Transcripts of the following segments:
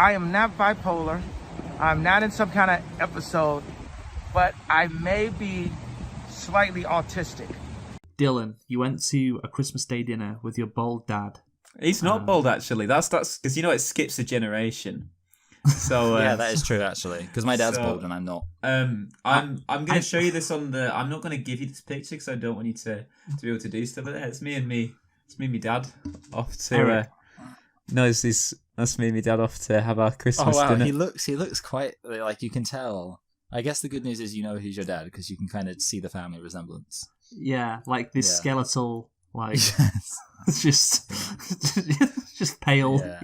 I am not bipolar. I'm not in some kind of episode, but I may be slightly autistic. Dylan, you went to a Christmas Day dinner with your bald dad. He's not bald, actually. That's because it skips a generation. So yeah, that is true actually. Because my dad's bald and I'm not. I'm going to show you this on the. I'm not going to give you this picture because I don't want you to be able to do stuff with it. It's me and me. It's me and my dad off to. That's me and my dad off to have our Christmas dinner. He looks quite like, you can tell. I guess the good news is you know who's your dad because you can kind of see the family resemblance. Yeah, like this skeletal, like it's just pale.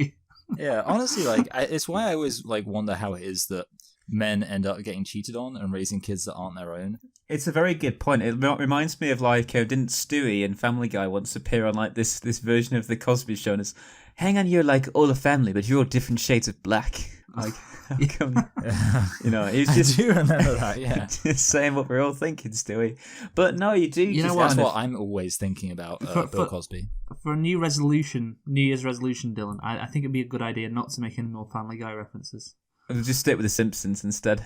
Yeah, honestly, like it's why I always like wonder how it is that men end up getting cheated on and raising kids that aren't their own. It's a very good point. It reminds me of like didn't Stewie in Family Guy once appear on like this version of the Cosby Show and it's, hang on, you're like all a family, but you're all different shades of black. Like, how come? You know, he's just. I do remember that. Yeah, just saying what we're all thinking, Stewie. But no, you do. You know what? That's what I'm always thinking about Bill Cosby. For a New Year's resolution, Dylan, I think it'd be a good idea not to make any more Family Guy references. I'll just stick with the Simpsons instead.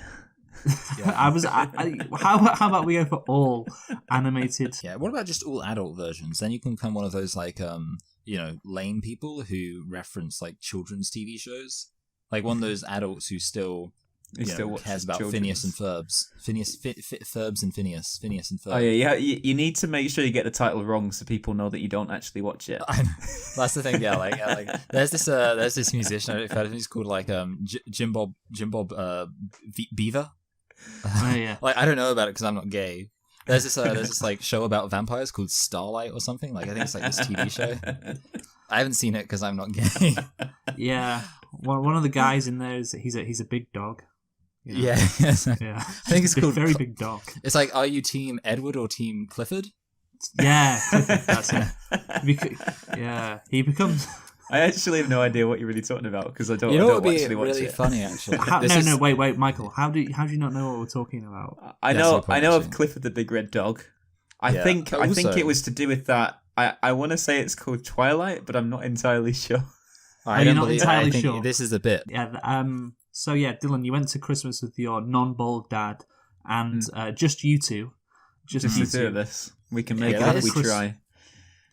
Yeah. How about we go for all animated? Yeah. What about just all adult versions? Then you can become one of those like lame people who reference like children's TV shows. Like one of those adults who still cares about Phineas and Ferbs. Ferbs and Phineas. Phineas and Ferb. Oh yeah, you need to make sure you get the title wrong so people know that you don't actually watch it. That's the thing. Yeah, like there's this musician. I don't know if you've heard of him. He's called like Jim Bob Beaver. Oh yeah. Like I don't know about it because I'm not gay. There's this like show about vampires called Starlight or something. Like I think it's like this TV show. I haven't seen it because I'm not gay. Yeah. One of the guys in there is he's a big dog. You know? Yeah. Yeah. I think it's called very big dog. It's like, are you team Edward or team Clifford? Yeah, Clifford, that's it. Yeah, he becomes. I actually have no idea what you're really talking about because I don't. You know what would be actually watch really it. funny actually. No, wait, Michael. How do you not know what we're talking about? I know of Clifford the Big Red Dog. I think it was to do with that. I want to say it's called Twilight, but I'm not entirely sure. I think sure. This is a bit. Yeah. So yeah, Dylan, you went to Christmas with your non-bald dad, and just you two. Just the two of us. We can make it if we try.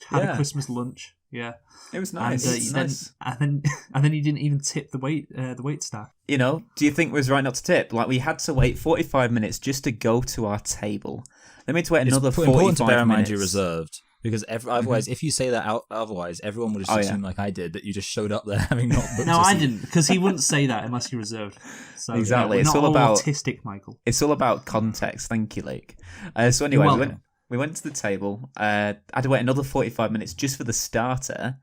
Had a Christmas lunch. Yeah. It was nice. And then you didn't even tip the wait staff. You know, do you think it was right not to tip? Like, we had to wait 45 minutes just to go to our table. Then we had to wait another 45 minutes. It's important to bear in mind you're reserved. Because otherwise, if you say that otherwise, everyone would just assume, like I did, that you just showed up there having not booked. No, I didn't, because he wouldn't say that unless you're reserved. So, exactly. Yeah, it's all about autistic, Michael. It's all about context. Thank you, Lake. So anyway, we went to the table. I had to wait another 45 minutes just for the starter.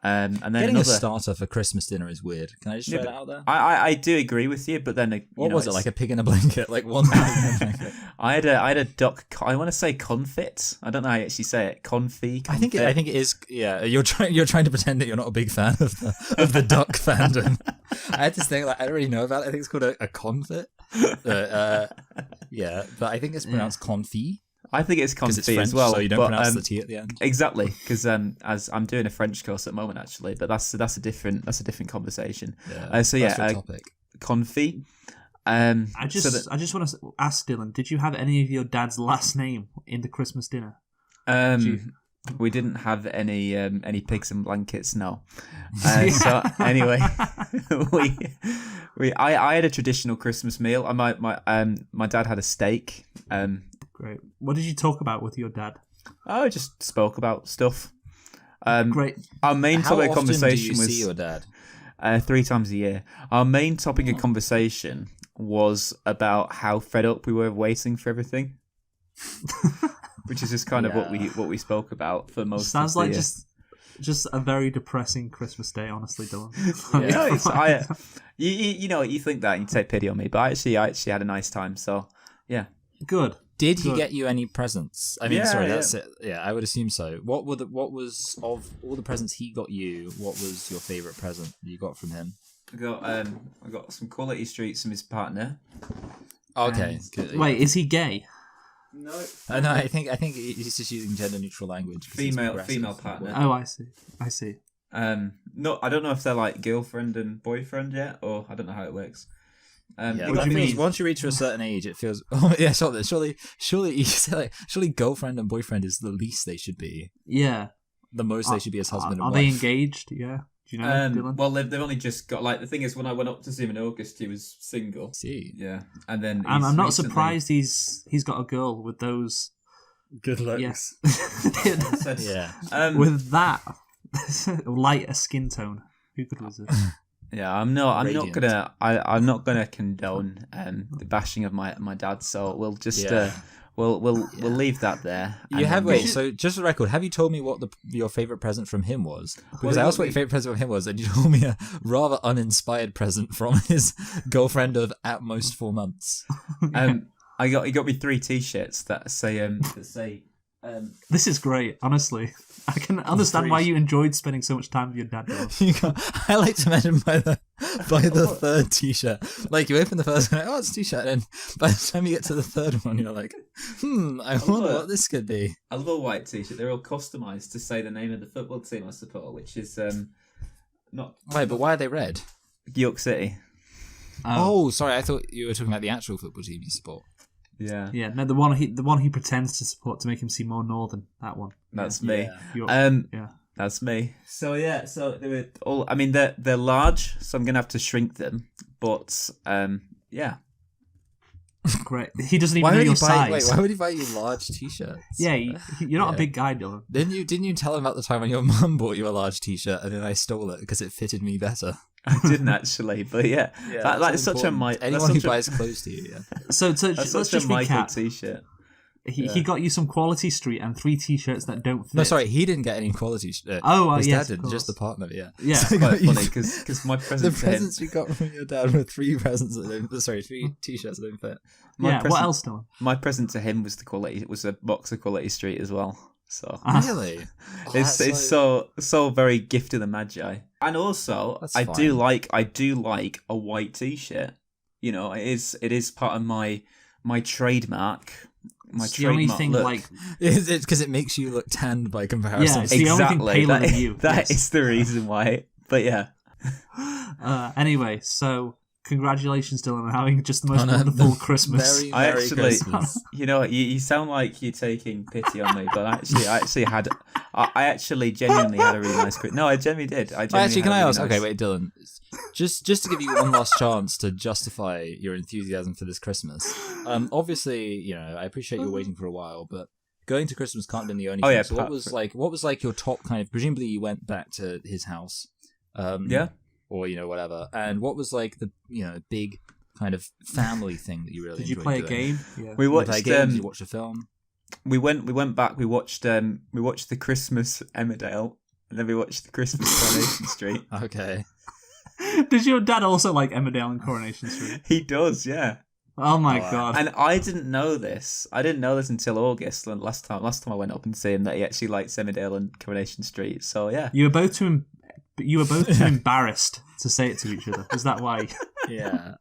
And then getting a starter for Christmas dinner is weird. Can I just throw that out there? I do agree with you, but then what was it, like a pig in a blanket? Like one pig in a blanket? I had a duck. I want to say confit. I don't know how you actually say it. Confit. I think it is. Yeah, you're trying to pretend that you're not a big fan of the duck fandom. I had this thing like I don't really know about it. I think it's called a confit. Yeah, but I think it's pronounced confit. I think it's confit as well, so you don't pronounce the T at the end. Exactly, because as I'm doing a French course at the moment, actually, but that's a different conversation. Yeah, so yeah, topic. Confit. I just want to ask Dylan, did you have any of your dad's last name in the Christmas dinner? We didn't have any pigs and blankets, no. So anyway, I had a traditional Christmas meal. My dad had a steak. Great. What did you talk about with your dad? I just spoke about stuff. Great. Our main topic of conversation was. Was. Do you see your dad? 3 times a year. Our main topic of conversation was about how fed up we were waiting for everything, which is just kind of what we spoke about for most. Sounds of the like year. just a very depressing Christmas day, honestly, Dylan. You think that and you take pity on me, but I actually had a nice time. So yeah. Good. Did he get you any presents? I mean, that's yeah. it. Yeah, I would assume so. What was of all the presents he got you? What was your favorite present you got from him? I got some quality streets from his partner. Okay. Wait, is he gay? No. No, I think he's just using gender neutral language. Female partner. Oh, I see. No, I don't know if they're like girlfriend and boyfriend yet, or I don't know how it works. Once you reach a certain age, it feels. Oh yeah, surely you say like, surely girlfriend and boyfriend is the least they should be. Yeah, the most they should be as husband and wife. Are they engaged? Yeah. Do you know, Dylan? Well, they've only just got, like, the thing is, when I went up to see him in August, he was single. See, yeah, and then I'm not surprised he's got a girl with those good looks. Yeah, with that lighter skin tone, who could resist? Yeah, I'm not gonna condone the bashing of my dad. So we'll just we'll leave that there. So just for the record, have you told me what your favorite present from him was? Because I asked what your favorite present from him was, and you told me a rather uninspired present from his girlfriend of at most 4 months. He got me 3 T-shirts that say this is great, honestly. I can understand why you enjoyed spending so much time with your dad. I like to imagine by the third T-shirt, like you open the first one, it's a T-shirt, and by the time you get to the third one, you're like, I wonder what this could be. A little white T-shirt. They're all customized to say the name of the football team I support, which is not. Wait, but why are they red? York City. Oh, sorry, I thought you were talking about the actual football team you support. Yeah. Yeah, no, the one he pretends to support to make him seem more northern. That one. That's me. Yeah. That's me. So they were all. I mean, they're large, so I'm gonna have to shrink them. But yeah. Great. He doesn't even know your size. Why would he buy you large T-shirts? Yeah, you're not a big guy, Dylan. Didn't you tell him about the time when your mum bought you a large T-shirt and then I stole it because it fitted me better? I didn't actually, but that's such a anyone who buys clothes to you. Yeah. So let's just recap. T-shirt. He got you some Quality Street and 3 T-shirts that don't fit. No, sorry, he didn't get any Quality. His dad did, just the partner. Yeah, yeah. It's quite funny because my presents. The presents you got from your dad were 3 presents that don't. Sorry, 3 T-shirts that don't fit. What else, Dylan? My present to him was it was a box of Quality Street as well. So really, it's so very gift of the Magi. And also, I do like a white T-shirt. You know, it is part of my trademark. The only thing look. Is it because it makes you look tanned by comparison? Yeah, it's the only thing paler than you. That is the reason why. But yeah. Anyway, so congratulations, Dylan, on having just the most wonderful Christmas. Very Christmas. You know, you sound like you're taking pity on me, but I actually genuinely had a really nice Christmas. No, I genuinely did. Can I ask? Nice... Okay, wait, Dylan. Just to give you one last chance to justify your enthusiasm for this Christmas. Obviously, you know, I appreciate you waiting for a while, but going to Christmas can't have been the only thing. Yeah, so what was like your top kind of? Presumably, you went back to his house. Yeah. Or, you know, whatever. And what was like the, you know, big kind of family thing that you really enjoyed? Did you play doing? A game? Yeah. We watched. Did you watch a film? We went back. We watched the Christmas Emmerdale, and then we watched the Christmas Coronation Street. Okay. Does your dad also like Emmerdale and Coronation Street? He does, yeah. Oh my god! And I didn't know this. I didn't know this until August. Last time I went up and see him that he actually likes Emmerdale and Coronation Street. So yeah, you were both too embarrassed to say it to each other. Is that why? Yeah.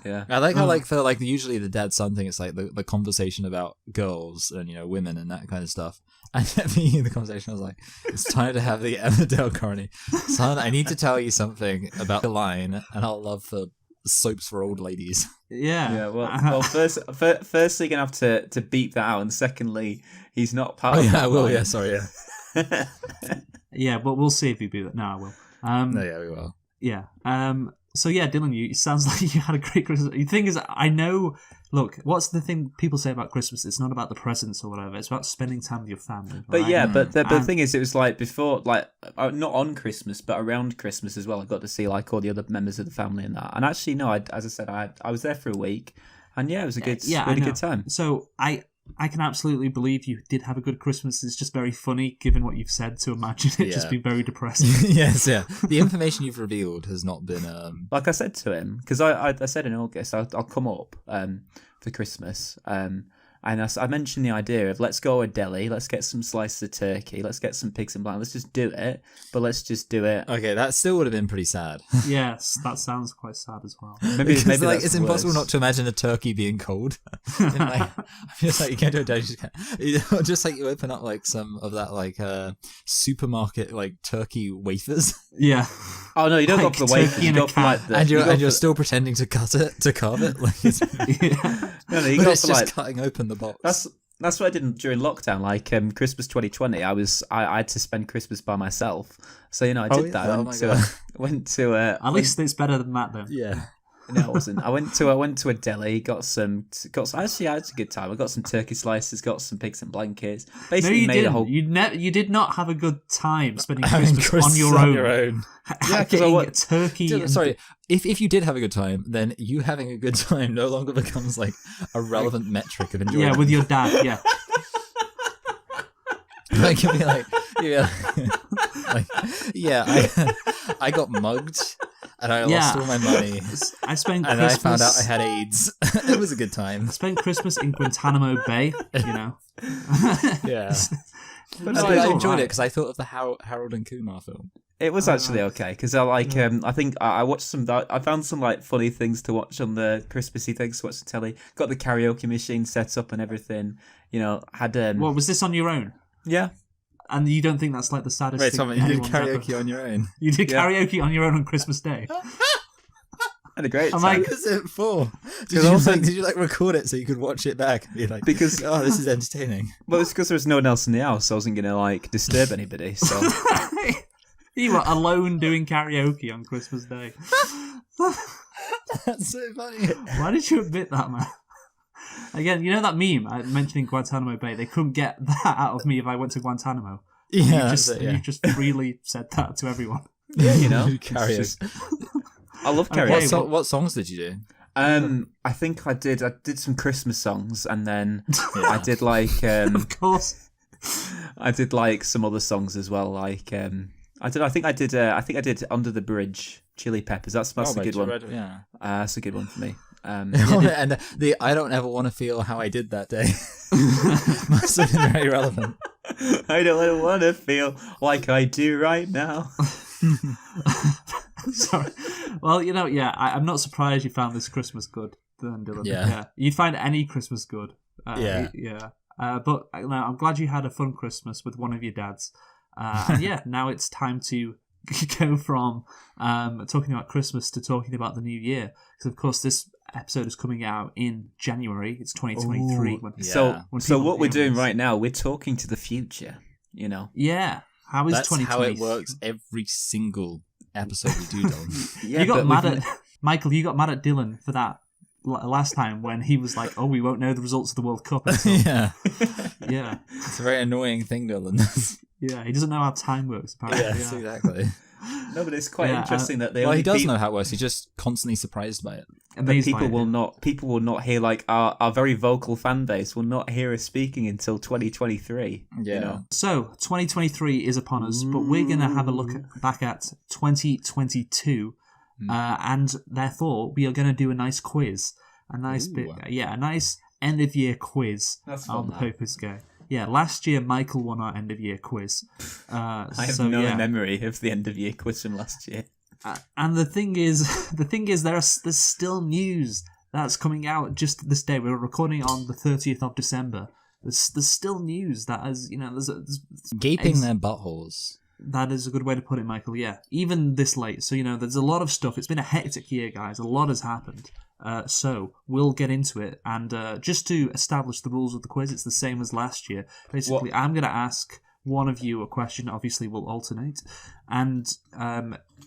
Yeah. I like how for usually the dad-son thing, it's like the conversation about girls and, you know, women and that kind of stuff. And at the beginning of the conversation, I was like, it's time to have the Emmerdale coronation. Son, I need to tell you something about the line and our love for soaps for old ladies. Yeah. Yeah. Well, firstly, you're gonna have to beep that out, and secondly, he's not part. Oh of yeah, that I will. line. Yeah, sorry. Yeah. Yeah, but we'll see if you do that. No, I will. No, yeah, we will. Yeah. So yeah, Dylan, it sounds like you had a great Christmas. The thing is, I know. Look, what's the thing people say about Christmas? It's not about the presents or whatever. It's about spending time with your family. But right? yeah, but the thing is, it was like before, like not on Christmas, but around Christmas as well. I got to see like all the other members of the family and that. And actually, no, as I said, I was there for a week, and yeah, it was a good, really good time. So I can absolutely believe you did have a good Christmas. It's just very funny, given what you've said, to imagine it just be very depressing. Yes, yeah. The information you've revealed has not been... Like I said to him, because I said in August, I'll come up for Christmas, and And I mentioned the idea of let's go to a deli, let's get some slices of turkey, let's get some pigs and blanc, let's just do it, but let's just do it. Okay, that still would have been pretty sad. Yes, that sounds quite sad as well. Maybe like it's impossible not to imagine a turkey being cold. I'm just like, you can't do a deli, just like you open up like some of that like supermarket like turkey wafers. Yeah. Oh no, you don't like go for the wafers. You go for like the, and you're still pretending to carve it. Like it's, no, you go it's for just like cutting open the box. That's what I did during lockdown. Like Christmas 2020, I had to spend Christmas by myself. So I did that. I went to at least it's better than that then. Yeah. No, it wasn't. I went to a deli, got some. Actually, I had a good time. I got some turkey slices, got some pigs and blankets. Basically, no, made didn't. a whole. You did not have a good time spending Christmas on your own. Yeah, because turkey. Sorry, if you did have a good time, then you having a good time no longer becomes like a relevant metric of enjoyment. Yeah, with your dad. Yeah. Like you'll be like, I got mugged. And I lost all my money. I spent and Christmas... I found out I had AIDS. It was a good time. I spent Christmas in Guantanamo Bay, Yeah. But no, I enjoyed it because I thought of the Harold and Kumar film. It was actually okay because I think I watched some. I found some like funny things to watch on the Christmassy things to watch the telly. Got the karaoke machine set up and everything. Had What was this on your own? Yeah. And you don't think that's like the saddest thing? Wait, you did karaoke on your own? You did karaoke on your own on Christmas Day? Had a great time. What was it for? Did you record it so you could watch it back and be like, because this is entertaining? Well, it's because there was no one else in the house. So I wasn't going to disturb anybody. So you were alone doing karaoke on Christmas Day. That's so funny. Why did you admit that, man? Again, that meme I mentioning Guantanamo Bay? They couldn't get that out of me if I went to Guantanamo. Yeah, you just freely said that to everyone. Yeah, karaoke. I love karaoke. Okay, what songs did you do? I think I did some Christmas songs, and then I did like of course. I did like some other songs as well. Like I think I did Under the Bridge, Chili Peppers. That's a good one. Yeah, that's a good one for me. And the I don't ever want to feel how I did that day must have been very relevant. I don't want to feel like I do right now. Sorry. Well, I'm not surprised you found this Christmas good, then, Dylan. Yeah. You'd find any Christmas good. Yeah. But I'm glad you had a fun Christmas with one of your dads. And now it's time to go from talking about Christmas to talking about the new year. Because, of course, this episode is coming out in January. It's 2023. So what we're doing right now, we're talking to the future, Yeah. How is That's 2020? how it works every single episode we do, Dylan. Yeah, you got mad at... Michael, you got mad at Dylan for that last time when he was like, we won't know the results of the World Cup until... Yeah. Yeah. It's a very annoying thing, Dylan. Yeah, he doesn't know how time works, apparently. Yes, exactly. No, but it's quite interesting that he does know how it works. He's just constantly surprised by it. People will not hear, like, our very vocal fan base will not hear us speaking until 2023. Yeah. So 2023 is upon us, but we're going to have a look back at 2022, and therefore we are going to do a nice quiz, a nice end of year quiz on the Popers Go. Yeah, last year Michael won our end of year quiz. I have no memory of the end of year quiz from last year. And the thing is, there's still news that's coming out just this day. We're recording on the 30th of December. There's still news that is, there's gaping their buttholes. That is a good way to put it, Michael. Yeah, even this late. So there's a lot of stuff. It's been a hectic year, guys. A lot has happened. So we'll get into it, and just to establish the rules of the quiz, it's the same as last year. Basically, I'm going to ask one of you a question. Obviously, we'll alternate, and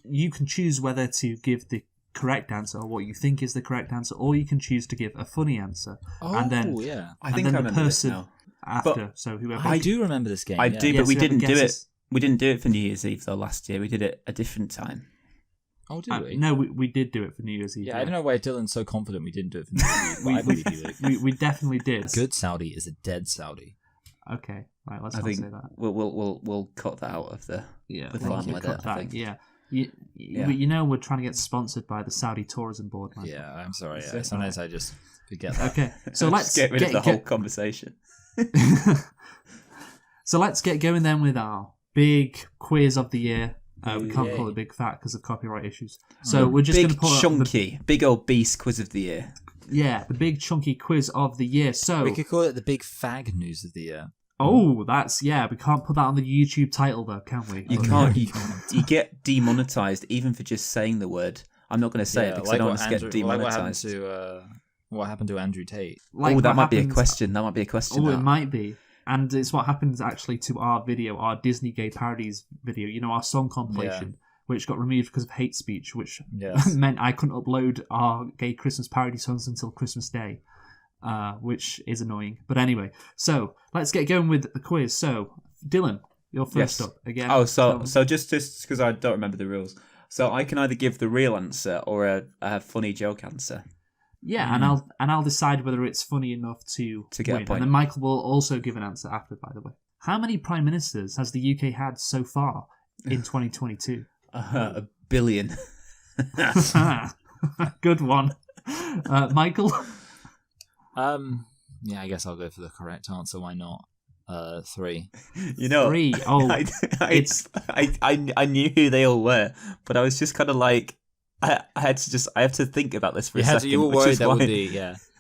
you can choose whether to give the correct answer or what you think is the correct answer, or you can choose to give a funny answer. And then I think I remember this now. After, so whoever I do remember this game. I do, but we didn't do it. We didn't do it for New Year's Eve though. Last year we did it a different time. Oh, did we? No, we did do it for New Year's Eve. Yeah, I don't know why Dylan's so confident we didn't do it for New Year's Eve. we definitely did. A good Saudi is a dead Saudi. Okay, right. Let's not say that. We'll cut that out of the final edit. I think. Yeah. We're trying to get sponsored by the Saudi Tourism Board. Yeah, I'm sorry. Sometimes I just Forget that. Okay, so let's get rid of the whole conversation. So let's get going then with our big quiz of the year. We can't call it big fat because of copyright issues. So we're just going to pull chunky, big old beast quiz of the year. Yeah, the big chunky quiz of the year. So we could call it the big fag news of the year. Oh, that's we can't put that on the YouTube title though, can we? You can't. You get demonetized even for just saying the word. I'm not going to say it because I don't want to get demonetized. What happened to Andrew Tate? That might be a question. That might be a question. Oh, it might be. And it's what happens actually to our video, our Disney gay parodies video, our song compilation, which got removed because of hate speech, which meant I couldn't upload our gay Christmas parody songs until Christmas Day, which is annoying. But anyway, so let's get going with the quiz. So, Dylan, you're first up again. Oh, so just because I don't remember the rules. So I can either give the real answer or a funny joke answer. Yeah, and I'll decide whether it's funny enough to get win. a point. And then Michael will also give an answer after, by the way. How many prime ministers has the UK had so far in 2022? 1 billion. Good one. Michael? Yeah, I guess I'll go for the correct answer. Why not? 3. 3. Oh, I knew who they all were, but I was just kind of like, I have to think about this for a second. You were worried that would be,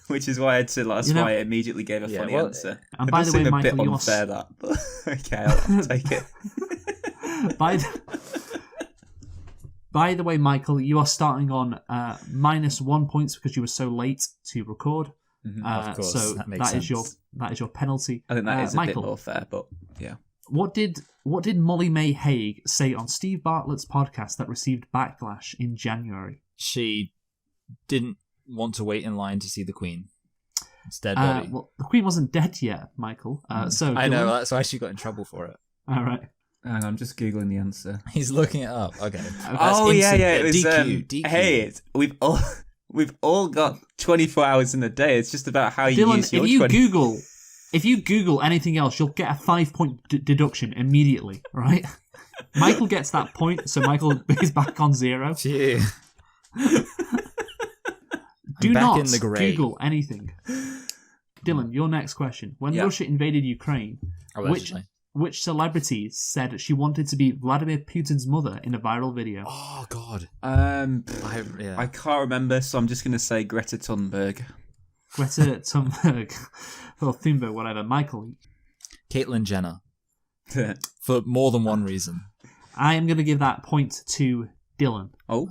Which is why I had to. That's why I immediately gave a funny answer. And by the way, Michael, a bit unfair that. But okay, I'll take it. By the way, Michael, you are starting on -1 points because you were so late to record. Mm-hmm. Of course, so that makes sense. That is your penalty. I think that is Michael, a bit more fair, but yeah. What did Molly May Hague say on Steve Bartlett's podcast that received backlash in January? She didn't want to wait in line to see the Queen. It's dead body. Well, the Queen wasn't dead yet, Michael. So I know, that's why she got in trouble for it. All right. And I'm just googling the answer. He's looking it up. Okay. It was DQ. Hey, we've all got 24 hours in a day. It's just about how you use your If you Google anything else, you'll get a 5-point deduction immediately, right? Michael gets that point, so Michael is back on 0. Yeah. Do not Google anything. Dylan, your next question. When Russia invaded Ukraine, which celebrity said she wanted to be Vladimir Putin's mother in a viral video? Oh, God. I can't remember, so I'm just going to say Greta Thunberg. Greta Thunberg. Or Thunberg, whatever. Michael. Caitlyn Jenner. For more than one reason. I am going to give that point to Dylan. Oh.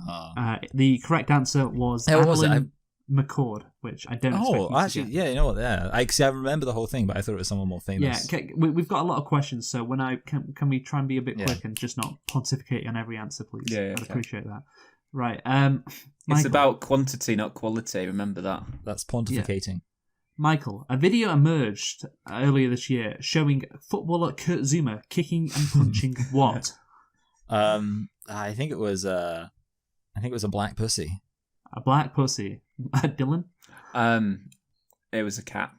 The correct answer was Adeline McCord, which I don't expect you to actually, get. you know what? Yeah, I remember the whole thing, but I thought it was someone more famous. Yeah, we've got a lot of questions, so when can we try and be a bit quick and just not pontificate on every answer, please? Yeah, I'd appreciate that. Right. It's about quantity, not quality. Remember that. That's pontificating. Yeah. Michael, a video emerged earlier this year showing footballer Kurt Zuma kicking and punching what? I think it was a black pussy. A black pussy. Dylan? It was a cat.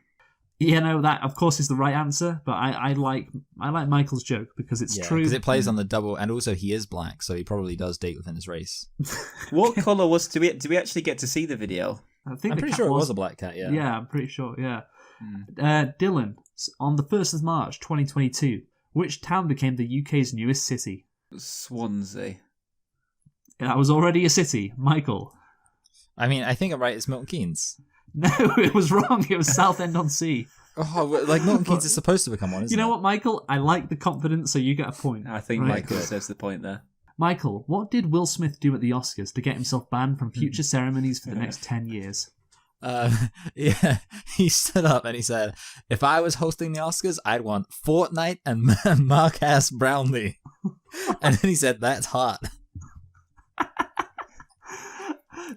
Yeah, no, that of course is the right answer, but I like Michael's joke because it's true. Because it plays on the double, and also he is black, so he probably does date within his race. What colour was? Do we actually get to see the video? I'm pretty sure it was a black cat. Yeah. Yeah, I'm pretty sure. Yeah. Dylan, on the 1st of March 2022, which town became the UK's newest city? Swansea. That was already a city. Michael. I mean, I think I'm right. It's Milton Keynes. No, it was wrong. It was Southend-on-Sea. Oh, like Milton Keynes is supposed to become one, isn't it? You know what, Michael? I like the confidence, so you get a point. I think Michael deserves the point there. Michael, what did Will Smith do at the Oscars to get himself banned from future ceremonies for the next 10 years? He stood up and he said, if I was hosting the Oscars, I'd want Fortnite and Marcus Brownlee. And then he said, that's hot.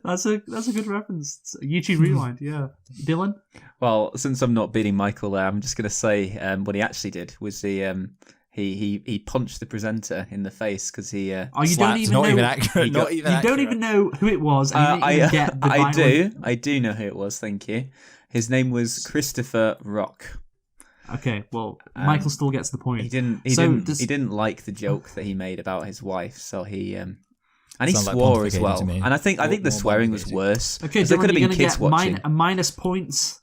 That's a good reference. YouTube Rewind, yeah. Dylan? Well, since I'm not beating Michael there, I'm just going to say what he actually did was he punched the presenter in the face because he you slapped. Don't even not know, even accurate. Don't even know who it was. And I do know who it was. Thank you. His name was Christopher Rock. Okay, well, Michael still gets the point. He didn't like the joke that he made about his wife, so he And he swore as well. And I think the swearing was worse. Okay, there could have been kids watching. Minus points.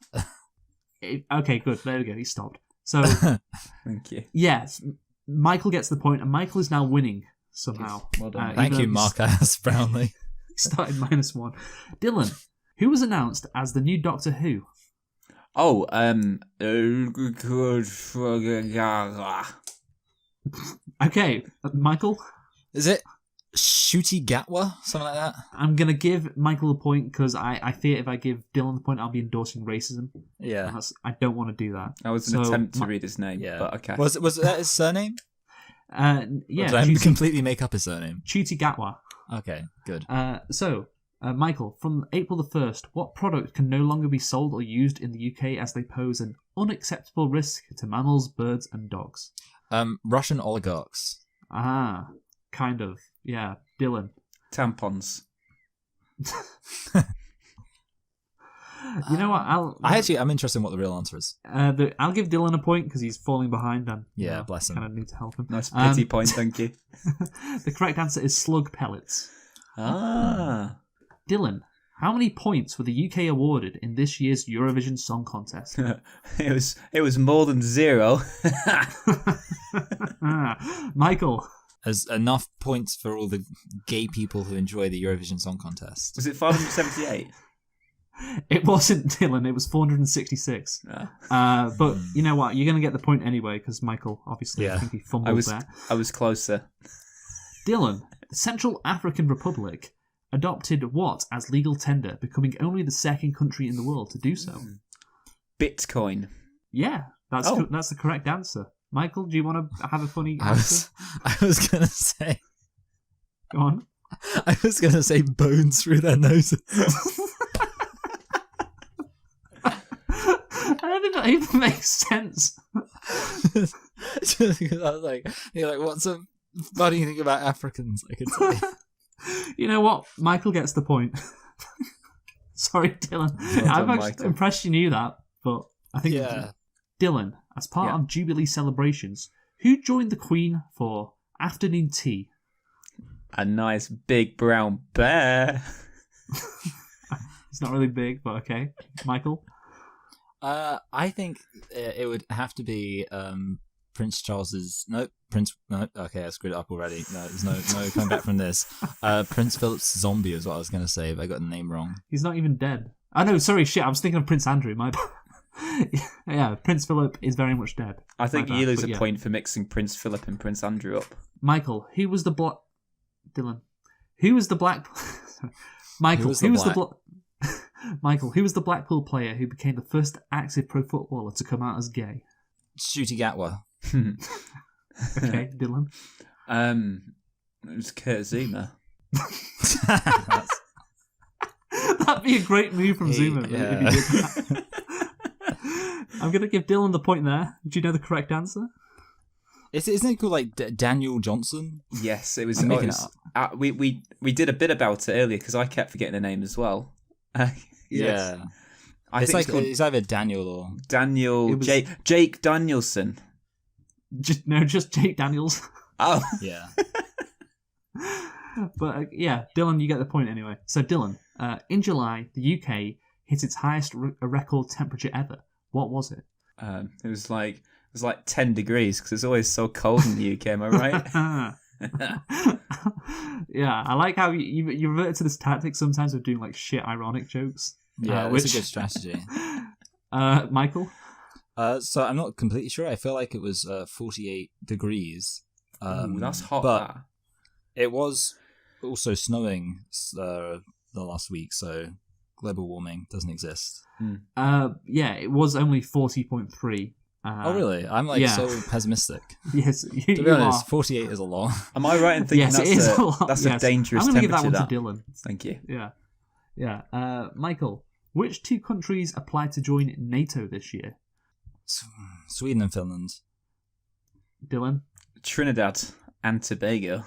Okay, good. There we go. He stopped. So, thank you. Yes, Michael gets the point, and Michael is now winning somehow. Well done. Thank you, Marcus Brownlee. He started -1. Dylan, who was announced as the new Doctor Who? Oh, Okay, Michael? Is it Shooty Gatwa? Something like that? I'm going to give Michael a point because I fear if I give Dylan the point, I'll be endorsing racism. Yeah. I don't want to do that. That was an attempt to read his name, but okay. Was that his surname? Yeah. Or did I completely make up his surname? Chuti Gatwa. Okay, good. Michael, from April the 1st, what product can no longer be sold or used in the UK as they pose an unacceptable risk to mammals, birds, and dogs? Russian oligarchs. Ah, kind of. Yeah, Dylan. Tampons. You know what? I'm interested in what the real answer is. I'll give Dylan a point because he's falling behind. And bless him. Kind of need to help him. Nice pity point, thank you. The correct answer is slug pellets. Ah. Dylan, how many points were the UK awarded in this year's Eurovision Song Contest? It was more than 0. Michael. As enough points for all the gay people who enjoy the Eurovision Song Contest. Was it 578? It wasn't, Dylan. It was 466. But you know what? You're going to get the point anyway because Michael, obviously, I think he fumbled there. I was closer. Dylan, the Central African Republic adopted what as legal tender, becoming only the second country in the world to do so? Bitcoin. Yeah, that's the correct answer. Michael, do you want to have a funny answer? I was going to say... Go on. I was going to say bones through their noses. I don't think that even makes sense. Just because I was like, what's a funny thing about Africans? I could say. You know what? Michael gets the point. Sorry, Dylan. I'm actually impressed you knew that, but I think Dylan, as part of Jubilee celebrations, who joined the Queen for afternoon tea? A nice big brown bear. It's not really big, but okay. Michael? I think it would have to be Prince Charles's... No, okay, I screwed it up already. No, there's no coming back from this. Prince Philip's zombie is what I was going to say, but I got the name wrong. He's not even dead. Oh, no, sorry, shit, I was thinking of Prince Andrew, my bad. Yeah, Prince Philip is very much dead. I think you lose a point for mixing Prince Philip and Prince Andrew up. Michael, who was the black... Dylan. Who was the black... Michael, who was the Michael, who was the Blackpool player who became the first active pro footballer to come out as gay? Shooty Gatwa. Okay, Dylan. It was Kurt Zuma. That'd be a great move from Zuma if he did that. I'm going to give Dylan the point there. Do you know the correct answer? Isn't it called like Daniel Johnson? Yes, it was. We did a bit about it earlier because I kept forgetting the name as well. Yeah, it's either Daniel or Jake Danielson. Just Jake Daniels. Oh, yeah. But Dylan, you get the point anyway. So Dylan, in July, the UK hit its highest record temperature ever. What was it? It was like 10 degrees because it's always so cold in the UK. Am I right? Yeah, I like how you revert to this tactic sometimes of doing like shit ironic jokes. Yeah, which is a good strategy. Michael? So I'm not completely sure. I feel like it was 48 degrees. That's hot. But it was also snowing the last week, so global warming doesn't exist. Yeah, it was only 40.3. Oh really? I'm so pessimistic. Yes, to be honest, 48 is a lot. Am I right in thinking that's a dangerous I'm temperature? I'm going to give that one to Dylan. Thank you. Yeah. Michael, which two countries applied to join NATO this year? Sweden and Finland. Dylan? Trinidad and Tobago.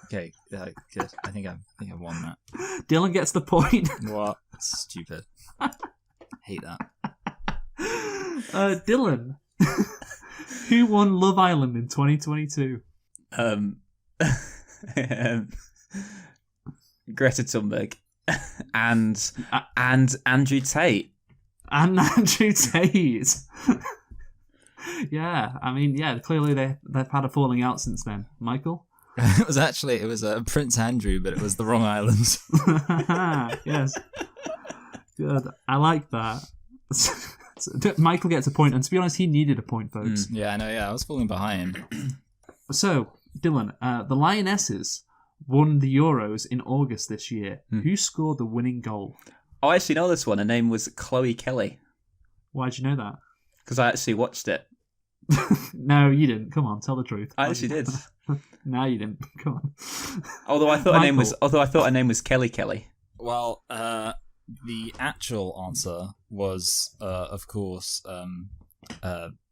Okay, good. I think I've won that. Dylan gets the point. What? Stupid. Hate that. Dylan, who won Love Island in 2022? Greta Thunberg, and Andrew Tate. And Andrew Tate. Yeah, I mean, yeah, clearly they've had a falling out since then. Michael? It was Prince Andrew, but it was the wrong island. Yes. Good. I like that. Michael gets a point, and to be honest, he needed a point, folks. Yeah, I know, I was falling behind. So, Dylan, the Lionesses won the Euros in August this year. Who scored the winning goal? Oh, I actually know this one. Her name was Chloe Kelly. Why'd you know that? Because I actually watched it. No, you didn't. Come on, tell the truth. I actually did. No, you didn't. Come on. Although I thought her name was Kelly Kelly. Well, the actual answer was, of course,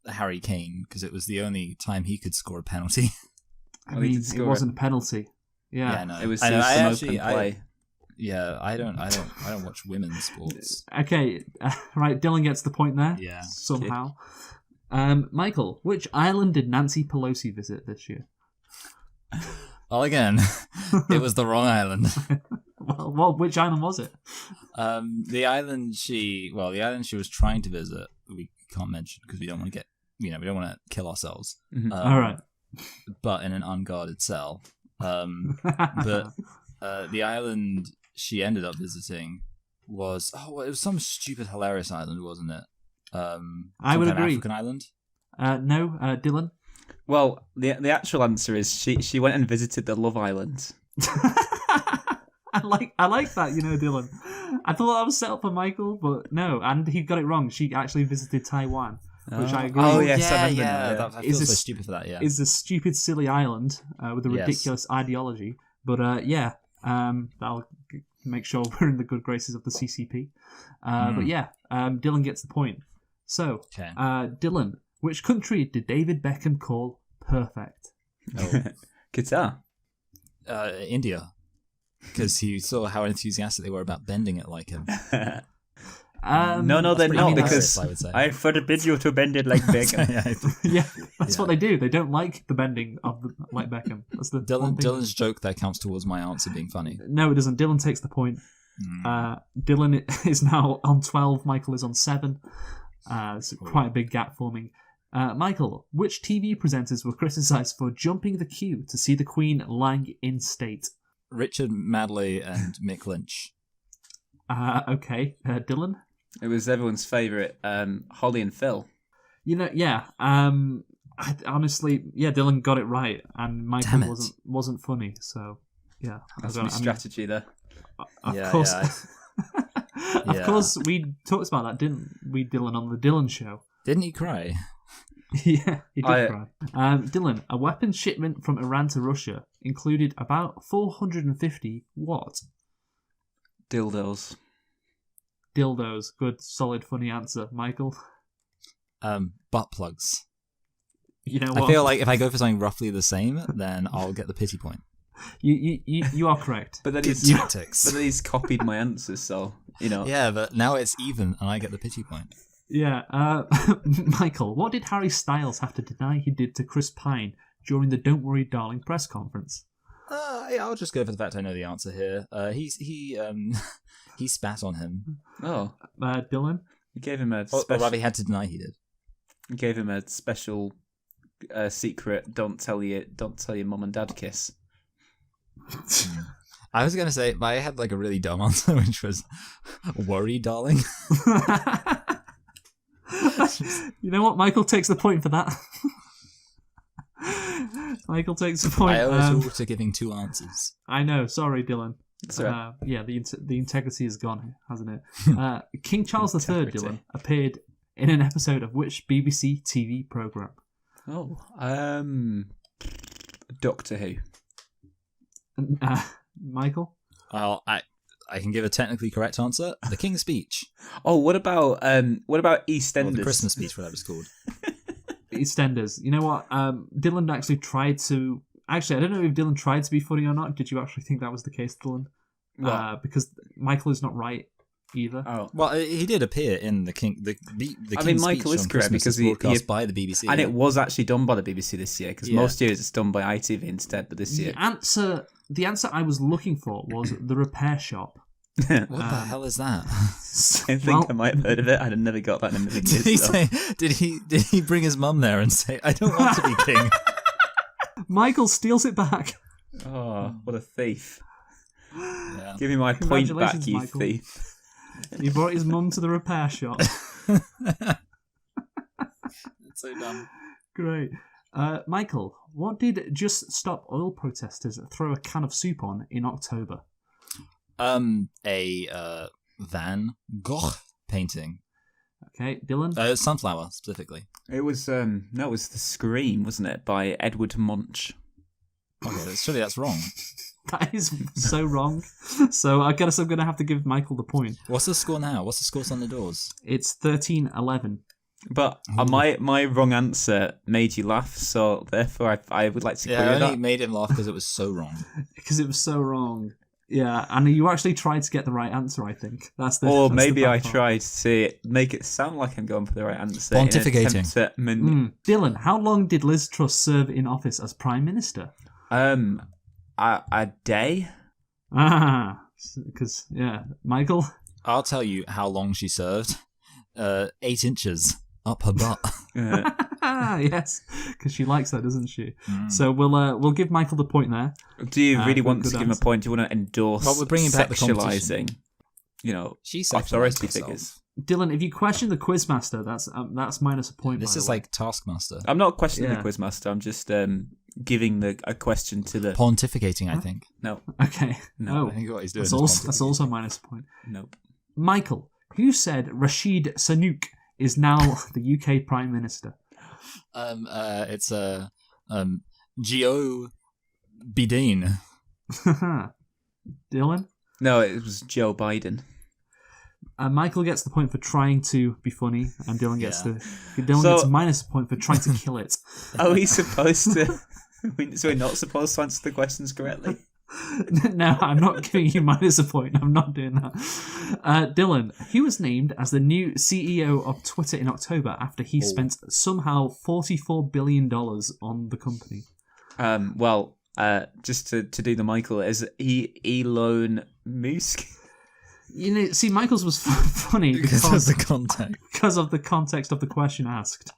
Harry Kane, because it was the only time he could score a penalty. I mean, it wasn't a penalty. Yeah, no. It was some open play. I don't watch women's sports. Okay, right. Dylan gets the point there. Yeah, somehow. Michael, which island did Nancy Pelosi visit this year? Well, again, it was the wrong island. Well, which island was it? The island she was trying to visit, we can't mention because we don't want to we don't want to kill ourselves. All right. But in an unguarded cell. But the island she ended up visiting was it was some stupid, hilarious island, wasn't it? I would agree. African island? No, Dylan. Well, the actual answer is she went and visited the Love Island. I like that, Dylan. I thought that was set up for Michael, but no, and he got it wrong. She actually visited Taiwan, which I agree. Oh yes, I remember. Yeah. I feel so stupid for that. Yeah, is a stupid, silly island with a ridiculous ideology. But that'll make sure we're in the good graces of the CCP. But yeah, Dylan gets the point. So, Dylan, which country did David Beckham call perfect? Qatar. India. Because he saw how enthusiastic they were about bending it like him. No, they're not, because I would say. I forbid you to bend it like Beckham. Yeah, that's what they do. They don't like the bending of like Beckham. That's the Dylan's joke that counts towards my answer being funny. No, it doesn't. Dylan takes the point. Dylan is now on 12. Michael is on 7. It's quite a big gap forming. Michael, which TV presenters were criticised for jumping the queue to see the Queen lying in state? Richard Madley and Mick Lynch. Okay. Dylan? It was everyone's favourite, Holly and Phil. Honestly, Dylan got it right, and Michael wasn't funny, so yeah. That's my strategy there. Of course. Of course, we talked about that, didn't we, Dylan, on the Dylan show? Didn't he cry? Yeah, he did cry. Dylan, a weapons shipment from Iran to Russia included about 450 what? Dildos. Good, solid, funny answer. Michael? Butt plugs. You know what? I feel like if I go for something roughly the same, then I'll get the pity point. You are correct. But then he's copied my answers, so, Yeah, but now it's even, and I get the pity point. Yeah. Michael, what did Harry Styles have to deny he did to Chris Pine during the Don't Worry Darling press conference? I'll just go for the fact I know the answer here. He spat on him. Oh. Dylan? You gave him a special... Or rather, he had to deny he did. You gave him a special secret, don't tell your mum and dad kiss. I was going to say, but I had like a really dumb answer, which was, worry, darling. You know what? Michael takes the point for that. Michael takes the point. I always also giving 2 answers. I know. Sorry, Dylan. Right. Yeah, the integrity is gone, hasn't it? King Charles III, Dylan, appeared in an episode of which BBC TV programme? Oh, Doctor Who. Michael? I can give a technically correct answer. The King's Speech. Oh, what about EastEnders? Or the Christmas Speech, whatever it's called. EastEnders. You know what? Dylan actually tried to... Actually, I don't know if Dylan tried to be funny or not. Did you actually think that was the case, Dylan? Because Michael is not right. either. Oh, well, he did appear in the King. The King's Michael speech is on correct Christmas because is broadcast by the BBC, and it was actually done by the BBC this year. Because Yeah. most years it's done by ITV instead, but this year. The answer I was looking for was the repair shop. What the hell is that? I think I might have heard of it. I'd never got that in a million years. Did he bring his mum there and say, "I don't want to be king"? Michael steals it back. Oh, what a thief! Yeah. Give me my point back, you Michael. thief. He brought his mum to the repair shop. That's so dumb. Great. Michael, what did Just Stop Oil protesters throw a can of soup on in October? A Van Gogh painting. Okay, Dylan? Sunflower, specifically. It was it was The Scream, wasn't it, by Edward Munch? Okay, surely that's wrong. That is so wrong. So I guess I'm going to have to give Michael the point. What's the score now? What's the score on the doors? It's 13-11. But my wrong answer made you laugh, so therefore I would like to clear I only that. made him laugh because it was so wrong. Because it was so wrong. Yeah, and you actually tried to get the right answer, I think. Or that's maybe the I bad part. tried to make it sound like I'm going for the right answer. Pontificating. Dylan, how long did Liz Truss serve in office as Prime Minister? A day? Because, Michael? I'll tell you how long she served. 8 inches up her butt. Yes, because she likes that, doesn't she? So we'll give Michael the point there. Do you really want to good give him a answer. point? Do you want to endorse Well, we're bringing back the sexualizing, She authority sexualized herself. figures? Dylan, if you question the quizmaster, that's minus a point. This by is the way. like Taskmaster. I'm not questioning Yeah. the quizmaster. I'm just giving a question to the. Pontificating, I think. No, Okay. No, Oh, I think what he's doing that's is also minus a point. nope. Michael, who said Rashid Sunak is now the UK Prime Minister? It's Gio Bidane. Dylan? No, it was Joe Biden. Michael gets the point for trying to be funny, and Dylan gets So- gets a minus point for trying to kill it. Are we supposed to? So we're not supposed to answer the questions correctly? No, I'm not giving you minus a point. I'm not doing that. Dylan, he was named as the new CEO of Twitter in October after he spent somehow $44 billion on the company. Just to do the Michael, is Elon Musk? See, Michael's was funny Because of the context. because of the context of the question asked.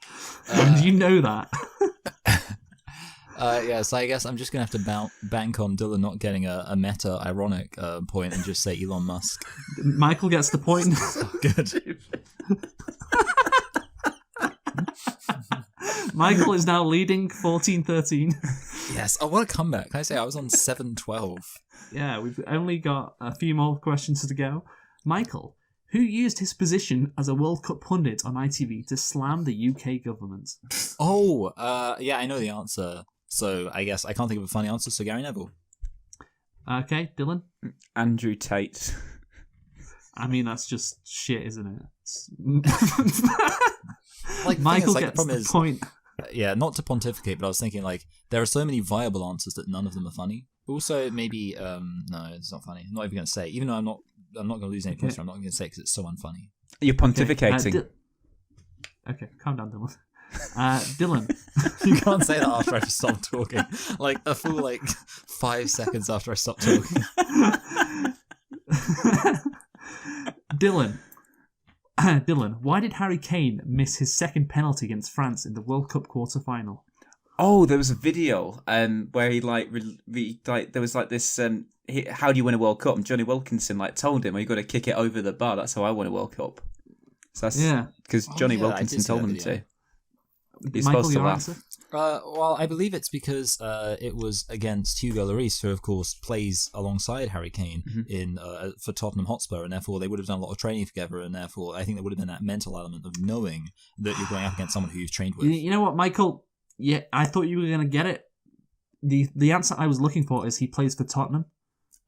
And you know that. So I guess I'm just going to have to bank on Dylan not getting a meta-ironic point and just say Elon Musk. Michael gets the point. Good. Michael is now leading 14-13. Yes. Oh, what a comeback. Can I say I was on 7-12? Yeah, we've only got a few more questions to go. Michael, who used his position as a World Cup pundit on ITV to slam the UK government? Yeah, I know the answer. So I guess I can't think of a funny answer, so Gary Neville. Okay, Dylan? Andrew Tate. I mean, that's just shit, isn't it? Like, Michael the gets problem the is, point. yeah, not to pontificate, but I was thinking, like, there are so many viable answers that none of them are funny. Also, maybe, no, it's not funny. I'm not even going to say it. Even though I'm not going to lose any points, I'm not going to say it because it's so unfunny. You're pontificating. Okay, calm down, Dylan. Dylan. You can't say that after I just stopped talking. Like, a full, 5 seconds after I stopped talking. Dylan, why did Harry Kane miss his second penalty against France in the World Cup quarter-final? Oh, there was a video where he there was this how do you win a World Cup? And Johnny Wilkinson told him, "Oh, you got to kick it over the bar. That's how I win a World Cup." So that's because Johnny Wilkinson told him to. You're Michael, supposed to your laugh. answer? Well, I believe it's because it was against Hugo Lloris, who of course plays alongside Harry Kane for Tottenham Hotspur, and therefore they would have done a lot of training together, and therefore I think there would have been that mental element of knowing that you're going up against someone who you've trained with. You know what, Michael? Yeah, I thought you were going to get it. The answer I was looking for is he plays for Tottenham.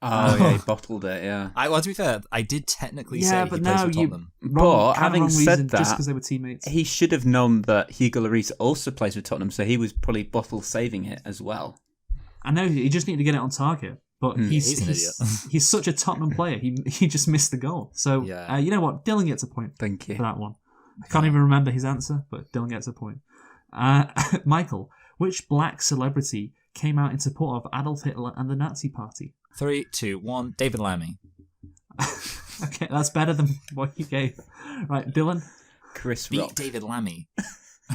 Oh, yeah, he bottled it, yeah. Well, to be fair, I did technically say Yeah, he but plays now for Tottenham. But having said that, just because they were teammates, he should have known that Hugo Lloris also plays for Tottenham, so he was probably bottle saving it as well. I know he just needed to get it on target. but he's an idiot. He's such a Tottenham player. He just missed the goal. So you know what? Dylan gets a point. Thank you for that one. I can't even remember his answer, but Dylan gets a point. Michael, which black celebrity came out in support of Adolf Hitler and the Nazi Party? 3, 2, 1. David Lammy. Okay, that's better than what you gave. Right, Dylan. Chris Beat Rock. David Lammy.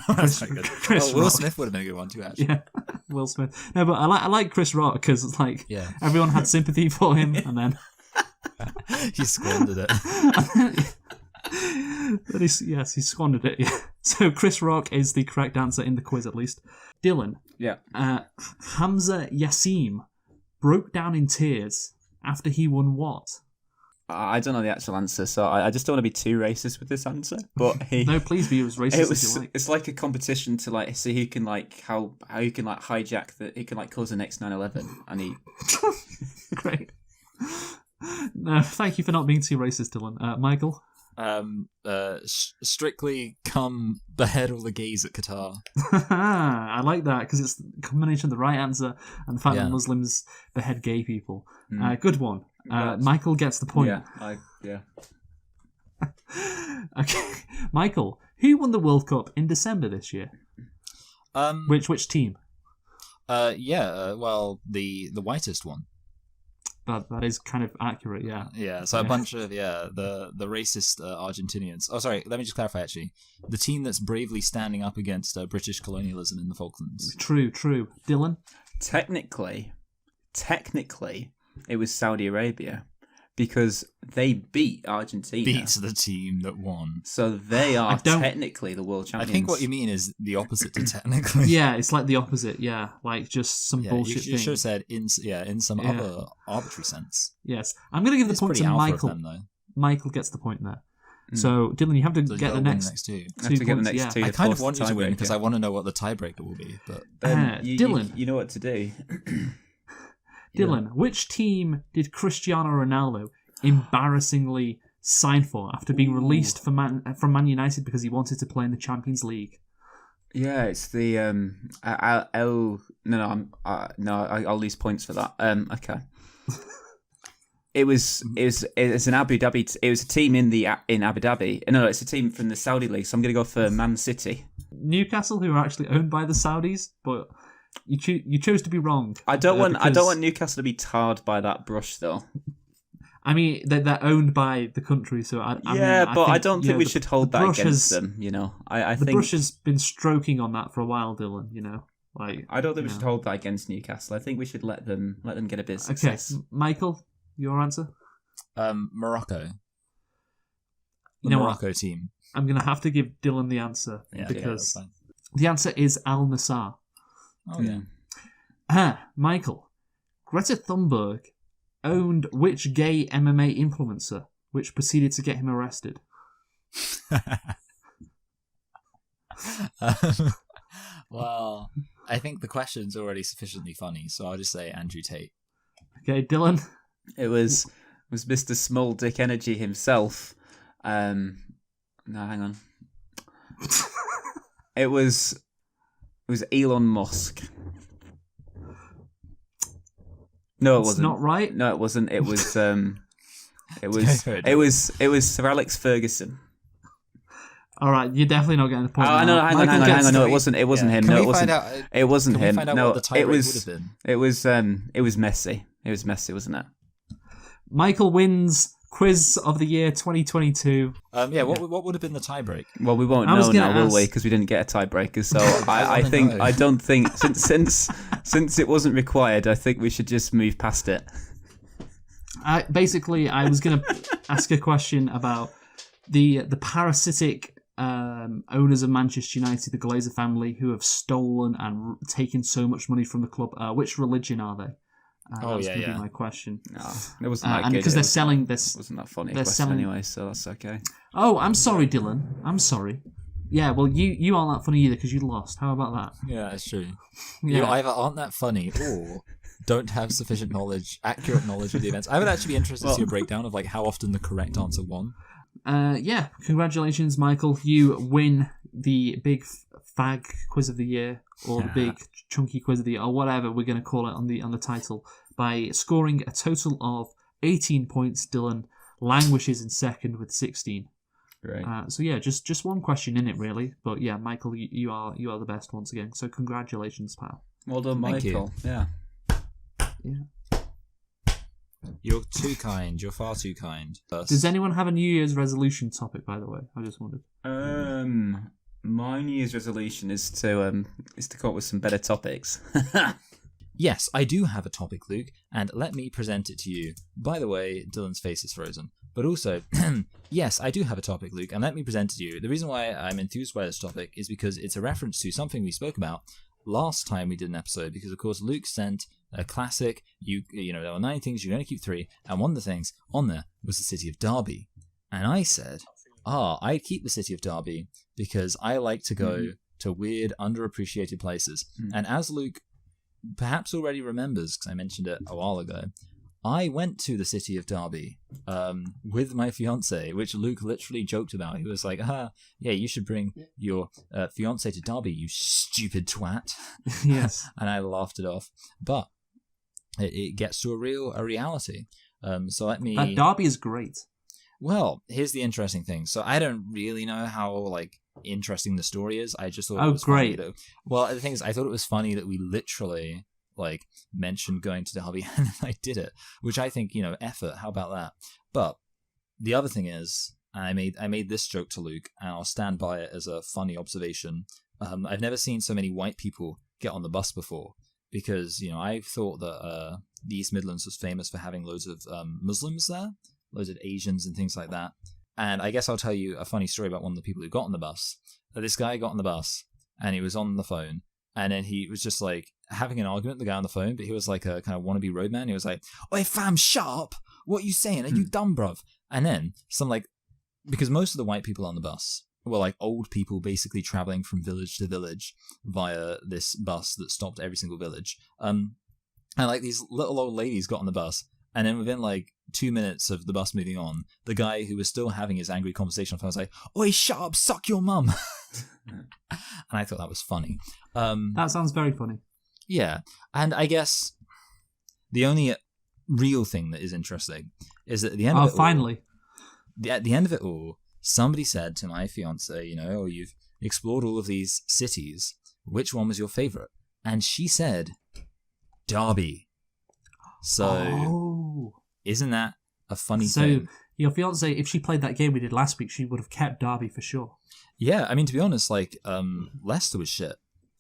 That's quite good. Will Smith would have been a good one too, actually. Yeah, Will Smith. No, but I like Chris Rock because it's like everyone had sympathy for him, and then he squandered it. He squandered it. Yeah. So Chris Rock is the correct answer in the quiz, at least. Dylan. Yeah. Hamza Yassim broke down in tears after he won what? I don't know the actual answer, so I just don't want to be too racist with this answer. But no, please be as racist as you like. It's like a competition to like see who can like how you can like hijack who can like cause the next 9/11, and he. Great. No, thank you for not being too racist, Dylan. Michael. Strictly come behead all the gays at Qatar. I like that because it's a combination of the right answer and the fact that Muslims behead gay people. Good one. Michael gets the point. Yeah. Okay, Michael, who won the World Cup in December this year? Which team? Well, the whitest one. That is kind of accurate, yeah. Yeah, so a bunch of, the racist Argentinians. Oh, sorry, let me just clarify, actually. The team that's bravely standing up against British colonialism in the Falklands. True. Dylan? Technically, it was Saudi Arabia because they beat Argentina. Beats the team that won. So they are technically the world champions. I think what you mean is the opposite to technically. Yeah, it's like the opposite, like just some bullshit thing. You should have said in some other arbitrary sense. Yes. I'm going to give the point to Michael. Them, though. Michael gets the point there. So, Dylan, you have to get the next two. Two I kind of want you to win because I want to know what the tiebreaker will be. But Dylan. You know what to do. Dylan, which team did Cristiano Ronaldo embarrassingly sign for after being released from Man United because he wanted to play in the Champions League? Yeah, it's the I'll lose points for that. Okay. It's an Abu Dhabi. It was a team in Abu Dhabi. No, it's a team from the Saudi league. So I'm going to go for Man City. Newcastle, who are actually owned by the Saudis, but you chose to be wrong. I don't want Newcastle to be tarred by that brush, though. I mean, they're owned by the country, so I don't think we should hold that against them. You know, I think the brush has been stroking on that for a while, Dylan. You know, I don't think we should hold that against Newcastle. I think we should let them get a bit of success. Okay, Michael, your answer? Morocco. The Morocco team. I'm going to have to give Dylan the answer because the answer is Al Nassr. Oh yeah. Michael, Greta Thunberg owned which gay MMA influencer, which proceeded to get him arrested? Well, I think the question's already sufficiently funny, so I'll just say Andrew Tate. Okay, Dylan. It was Mr. Small Dick Energy himself. No, hang on. It was Elon Musk. No, it wasn't. It's not right. No, it wasn't. It was it was Sir Alex Ferguson. All right, you're definitely not getting the point. Oh, no, hang on. No, it wasn't him. No, it wasn't. It wasn't him. No, it was Messi. It was Messi, wasn't it? Michael wins Quiz of the Year 2022. What would have been the tiebreak? Well, we won't know now, will we? Because we didn't get a tiebreaker. So I don't think since it wasn't required, I think we should just move past it. Basically, I was going to ask a question about the parasitic owners of Manchester United, the Glazer family, who have stolen and taken so much money from the club. Which religion are they? That was going to be my question. No, it wasn't that good. Because they're selling this. Wasn't that funny a question anyway, so that's okay. Oh, I'm sorry, Dylan. I'm sorry. Yeah, well, you aren't that funny either because you lost. How about that? Yeah, that's true. Yeah. You either aren't that funny or don't have sufficient accurate knowledge of the events. I would actually be interested to see a breakdown of how often the correct answer won. Yeah, congratulations, Michael. You win the big fag quiz of the year, or the big chunky quiz of the year, or whatever we're going to call it on the title. by scoring a total of 18 points. Dylan languishes in second with 16. Great. So yeah, just one question in it really, but yeah, Michael, you are the best once again. So congratulations, pal. Well done, Michael. Yeah. You're too kind. You're far too kind. Does anyone have a New Year's resolution topic, by the way? I just wondered. My New Year's resolution is to come up with some better topics. Yes, I do have a topic, Luke, and let me present it to you. By the way, Dylan's face is frozen. But also, yes, I do have a topic, Luke, and let me present it to you. The reason why I'm enthused by this topic is because it's a reference to something we spoke about last time we did an episode, because of course Luke sent a classic, you know, there were 9 things, you only keep 3, and one of the things on there was the city of Derby. And I said, I'd keep the city of Derby because I like to go to weird, underappreciated places. And as Luke perhaps already remembers, because I mentioned it a while ago, I went to the city of Derby with my fiance, which Luke literally joked about. He was like, yeah, you should bring your fiance to Derby, you stupid twat. Yes. And I laughed it off. But it gets to a reality. So let me... That Derby is great. Well, here's the interesting thing. So I don't really know how, interesting the story is. I just thought it was great. funny. Well, the thing is, I thought it was funny that we literally... mentioned going to Derby, and I did it, which I think, effort, how about that? But the other thing is, I made this joke to Luke, and I'll stand by it as a funny observation. I've never seen so many white people get on the bus before, because, I thought that the East Midlands was famous for having loads of Muslims there, loads of Asians and things like that. And I guess I'll tell you a funny story about one of the people who got on the bus. This guy got on the bus, and he was on the phone, and then he was just having an argument with the guy on the phone, but he was like a kind of wannabe roadman. He was like, "Oi fam, sharp! What are you saying? Are you dumb, bruv?" And then because most of the white people on the bus were old people basically traveling from village to village via this bus that stopped every single village. And these little old ladies got on the bus, and then within 2 minutes of the bus moving on, the guy who was still having his angry conversation on the phone was like, "Oi sharp, suck your mum." And I thought that was funny. That sounds very funny. Yeah, and I guess the only real thing that is interesting is that at the end of it finally. At the end of it all, somebody said to my fiance, you've explored all of these cities, which one was your favourite? And she said, Derby. So, isn't that a funny thing? So, your fiance, if she played that game we did last week, she would have kept Derby for sure. Yeah, I mean, to be honest, Leicester was shit.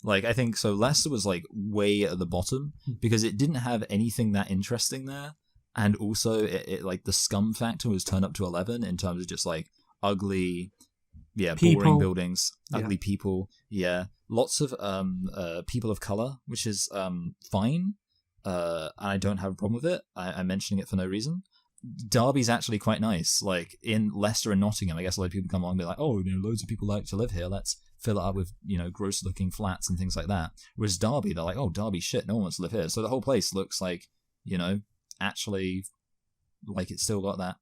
I think so. Leicester was way at the bottom because it didn't have anything that interesting there, and also it the scum factor was turned up to 11 in terms of just ugly, boring buildings, ugly people, lots of people of color, which is fine, and I don't have a problem with it. I'm mentioning it for no reason. Derby's actually quite nice. In Leicester and Nottingham, I guess a lot of people come along and be like, "Oh, loads of people like to live here. Let's fill it up with, gross-looking flats and things like that." Whereas Derby, they're like, "Oh, Derby, shit, no one wants to live here." So the whole place looks actually it's still got that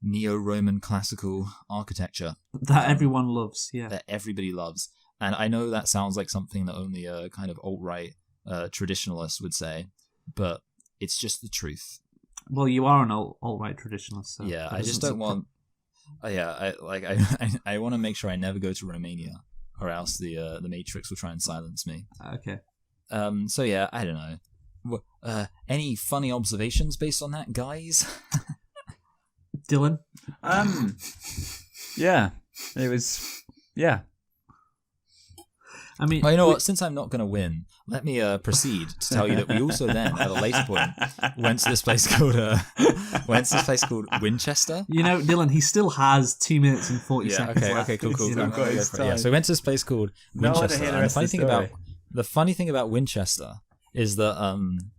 neo-Roman classical architecture that everyone loves. Yeah, that everybody loves. And I know that sounds like something that only a kind of alt-right traditionalist would say, but it's just the truth. Well, you are an alt-right traditionalist. So yeah, I just don't want... I want to make sure I never go to Romania, or else the Matrix will try and silence me. Okay. So yeah, I don't know. Any funny observations based on that, guys? Dylan? Yeah. It was... Yeah. I mean... Well, you know what? Since I'm not going to win, let me proceed to tell you that we also then, at a later point, went to this place called Winchester. Dylan, he still has 2 minutes and 40 seconds left. Okay, cool. So we went to this place called Winchester. And the funny thing about Winchester is that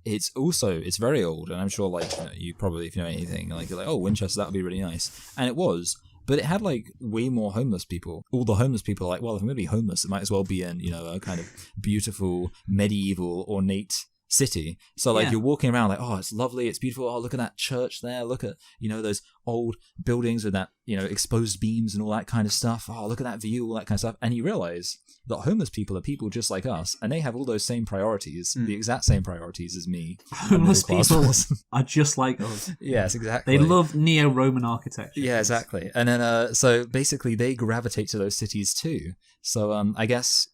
it's very old, and I'm sure you probably, if you know anything, you're like, "Oh, Winchester, that would be really nice," and it was. But it had way more homeless people. All the homeless people are like, well, if I'm going to be homeless, it might as well be in, a kind of beautiful, medieval, ornate city. So like you're walking around like, oh, it's lovely, it's beautiful. Oh, look at that church there. Look at, those old buildings with that, exposed beams and all that kind of stuff. Oh, look at that view, all that kind of stuff. And you realize that homeless people are people just like us, and they have all those same priorities, the exact same priorities as me. Homeless people are just like us. Yes, exactly. They love neo-Roman architecture. Yeah, exactly. And then, so basically they gravitate to those cities too. So I guess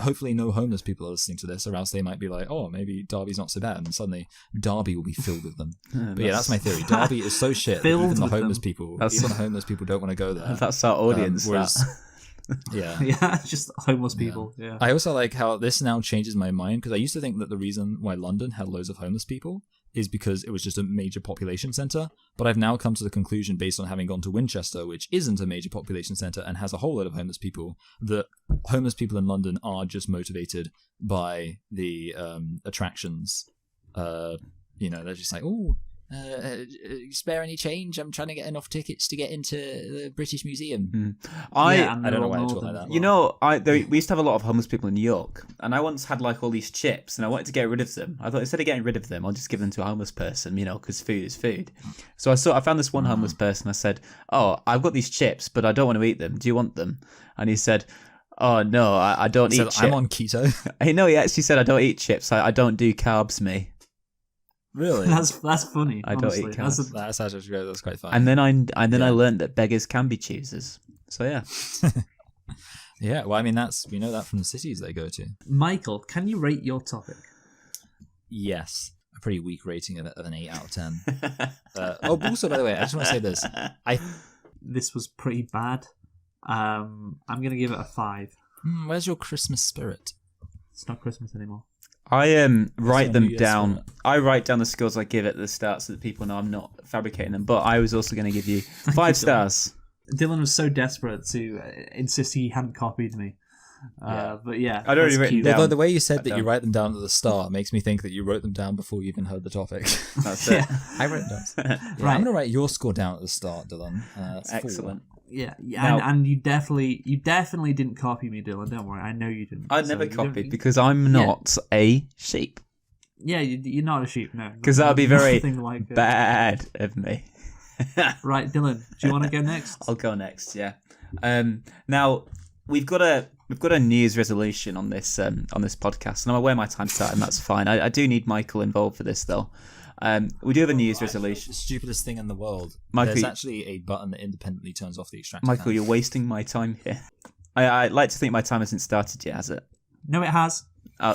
hopefully no homeless people are listening to this, or else they might be like, oh, maybe Derby's not so bad, and suddenly Derby will be filled with them. But yeah, that's my theory. Derby is so shit that even the homeless people don't want to go there. That's our audience. Yeah, just homeless people. Yeah. I also like how this now changes my mind, because I used to think that the reason why London had loads of homeless people is because it was just a major population centre, but I've now come to the conclusion, based on having gone to Winchester, which isn't a major population centre and has a whole lot of homeless people, that homeless people in London are just motivated by the attractions. They're just like, oh, spare any change? I'm trying to get enough tickets to get into the British Museum. I don't know why I talk like that. We used to have a lot of homeless people in New York, and I once had like all these chips, and I wanted to get rid of them. I thought, instead of getting rid of them, I'll just give them to a homeless person, because food is food. So I found this one homeless person. I said, oh, I've got these chips, but I don't want to eat them. Do you want them? And he said, oh no, I don't eat chips. I'm on keto. No, he actually said, I don't eat chips. I don't do carbs, me. Really? That's funny. I don't eat carbs. That's actually great. That's quite funny. And then I learned that beggars can be choosers. So yeah. Yeah. Well, I mean, we know that from the cities they go to. Michael, can you rate your topic? Yes, a pretty weak rating of an 8 out of 10. Also, by the way, I just want to say this. This was pretty bad. I'm gonna give it a 5. Where's your Christmas spirit? It's not Christmas anymore. I write them down. I write down the scores I give at the start so that people know I'm not fabricating them. But I was also going to give you 5 stars. Dylan was so desperate to insist he hadn't copied me. But yeah, I'd already written down. Although the way you said that you write them down at the start makes me think that you wrote them down before you even heard the topic. That's it. I wrote them down. Right, I'm going to write your score down at the start, Dylan. That's excellent. 4. Yeah, now, and you definitely didn't copy me, Dylan. Don't worry, I know you didn't. I never copied because I'm not a sheep. Yeah, you're not a sheep, no. Because that would be very bad of me. Right, Dylan, do you want to go next? I'll go next. Yeah. Now we've got a New Year's resolution on this podcast, and I'm aware my time started, and that's fine. I do need Michael involved for this though. We do have a New Year's resolution. The stupidest thing in the world. Michael, there's actually a button that independently turns off the extractor. Michael, you're wasting my time here. I'd like to think my time hasn't started yet, has it? No, it has.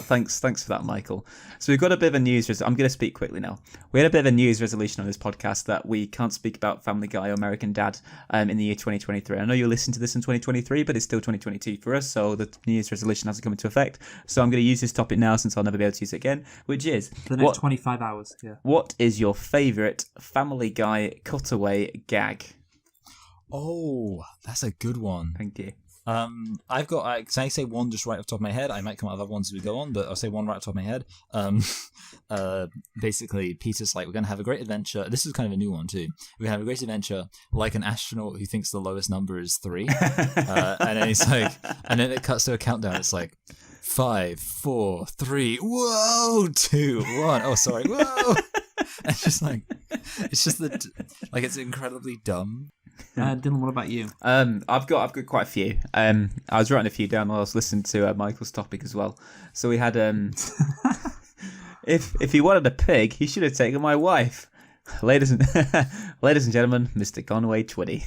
Thanks for that, Michael. So we've got a bit of a New Year's resolution. I'm going to speak quickly now. We had a bit of a New Year's resolution on this podcast that we can't speak about Family Guy or American Dad in the year 2023. I know you'll listen to this in 2023, but it's still 2022 for us, so the New Year's resolution hasn't come into effect. So I'm going to use this topic now, since I'll never be able to use it again, which is... For the next 25 hours, yeah. What is your favourite Family Guy cutaway gag? Oh, that's a good one. Thank you. I've got. Can I say one just right off the top of my head? I might come out with other ones as we go on, but I'll say one right off the top of my head. Basically, Peter's like, we're going to have a great adventure. This is kind of a new one too. We're going to have a great adventure, like an astronaut who thinks the lowest number is 3, and then he's like, and then it cuts to a countdown. It's like 5, 4, 3, whoa, 2, 1. Oh, sorry, whoa. It's just like, it's incredibly dumb. Dylan, what about you? I've got quite a few. I was writing a few down while I was listening to Michael's topic as well. So we had if he wanted a pig, he should have taken my wife. Ladies and gentlemen, Mr. Conway Twitty.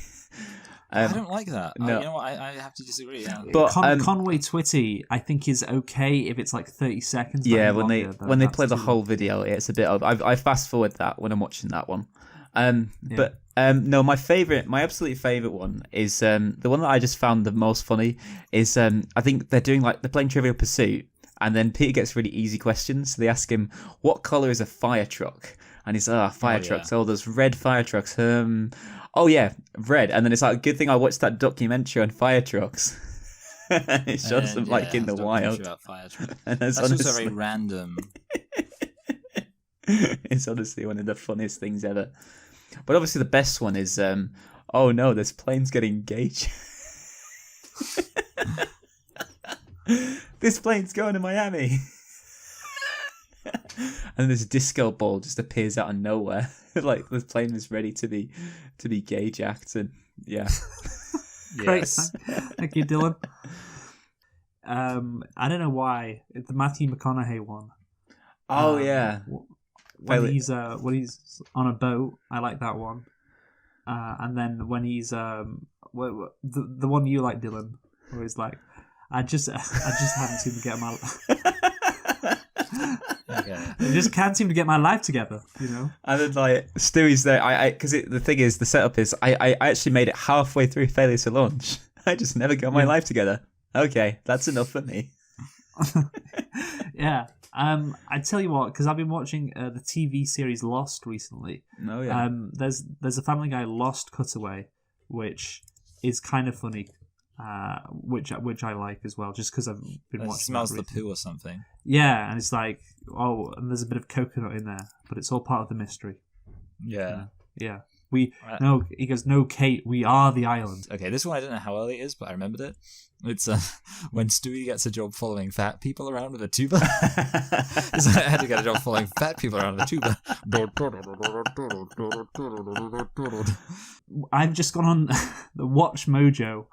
I don't like that. No. You know what? I have to disagree. Yeah. But Conway Twitty, I think, is okay if it's like 30 seconds. Yeah, when they play the whole video, it's a bit of. I fast forward that when I'm watching that one. But no, my absolute favorite one is the one that I just found the most funny is I think they're playing Trivial Pursuit, and then Peter gets really easy questions. So they ask him, "What color is a fire truck?" And he's fire trucks. Oh, there's red fire trucks. Oh yeah, red. And then it's like, good thing I watched that documentary on fire trucks. It shows them in the wild. And that's honestly, also very random. It's honestly one of the funniest things ever. But obviously the best one is, oh no, this plane's getting engaged. This plane's going to Miami. And this disco ball just appears out of nowhere, like the plane was ready to be gay jacked, and yeah. Great, Yes. thank you, Dylan. I don't know why the Matthew McConaughey one. Oh yeah. When he's on a boat, I like that one. And then when he's the one you like, Dylan, where he's like, I just haven't seemed to get my. Okay. I just can't seem to get my life together, you know. And then like Stewie's there. Because the thing is, the setup is, I actually made it halfway through Failure to Launch. I just never got my life together. Okay, that's enough for me. Yeah. I tell you what, because I've been watching the TV series Lost recently. Oh yeah. There's a Family Guy Lost cutaway, which is kind of funny. Which I like as well, just because I've been watching. It smells the poo or something. Yeah, and it's like, and there's a bit of coconut in there, but it's all part of the mystery. Yeah. Yeah. He goes, no, Kate, we are the island. Okay, this one I don't know how early it is, but I remembered it. It's when Stewie gets a job following fat people around with a tuba. It's like, I had to get a job following fat people around with a tuba. I've just gone on the Watch Mojo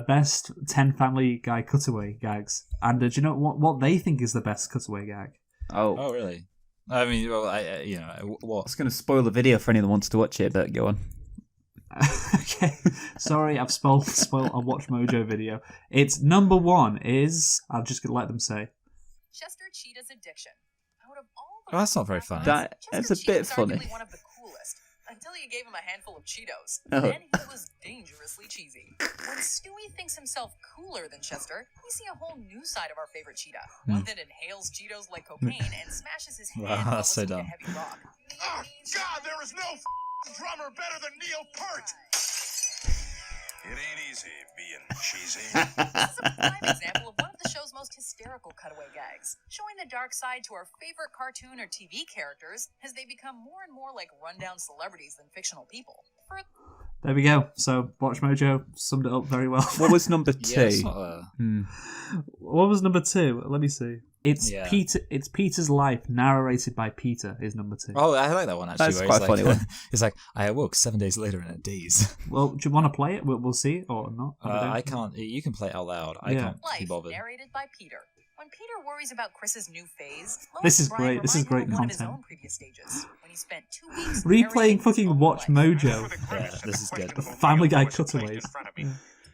best 10 Family Guy cutaway gags, and do you know what they think is the best cutaway gag? Oh, really? I mean, well, what? It's going to spoil the video for anyone that wants to watch it, but go on. Okay, sorry, I've spoiled a Watch Mojo video. It's number one is, I'll just let them say, Chester Cheetah's addiction. Out of all Oh, that's not very funny. That's a bit funny. One of the coolest, until you gave him a handful of Cheetos. Oh. Then he was dangerously cheesy. When Stewie thinks himself cooler than Chester, we see a whole new side of our favorite cheetah. One that inhales Cheetos like cocaine and smashes his hand Wow, while that's so listening dumb. to heavy rock. Oh, God, there is no drummer better than Neil Peart. It ain't easy being cheesy. This is a prime example of one of the show's most hysterical cutaway gags, showing the dark side to our favorite cartoon or TV characters as they become more and more like rundown celebrities than fictional people. There we go. So Watch Mojo summed it up very well. What was number two? Yeah, it's not What was number two? Let me see. It's Yeah. Peter. It's Peter's life narrated by Peter. Is number two. Oh, I like that one actually. That's where quite it's a funny like, one. It's like, I awoke 7 days later in a daze. Well, do you want to play it? We'll see or not. I don't know. I can't. You can play it out loud. I can't be Life, bothered. narrated by Peter. When Peter worries about Chris's new phase, Lois This is and Brian great. This is remind him great of one of his content. own previous stages, when he spent 2 weeks Replaying narrating his fucking own Watch life. Mojo. Yeah, this is good. The Family Guy cutaways. Yeah.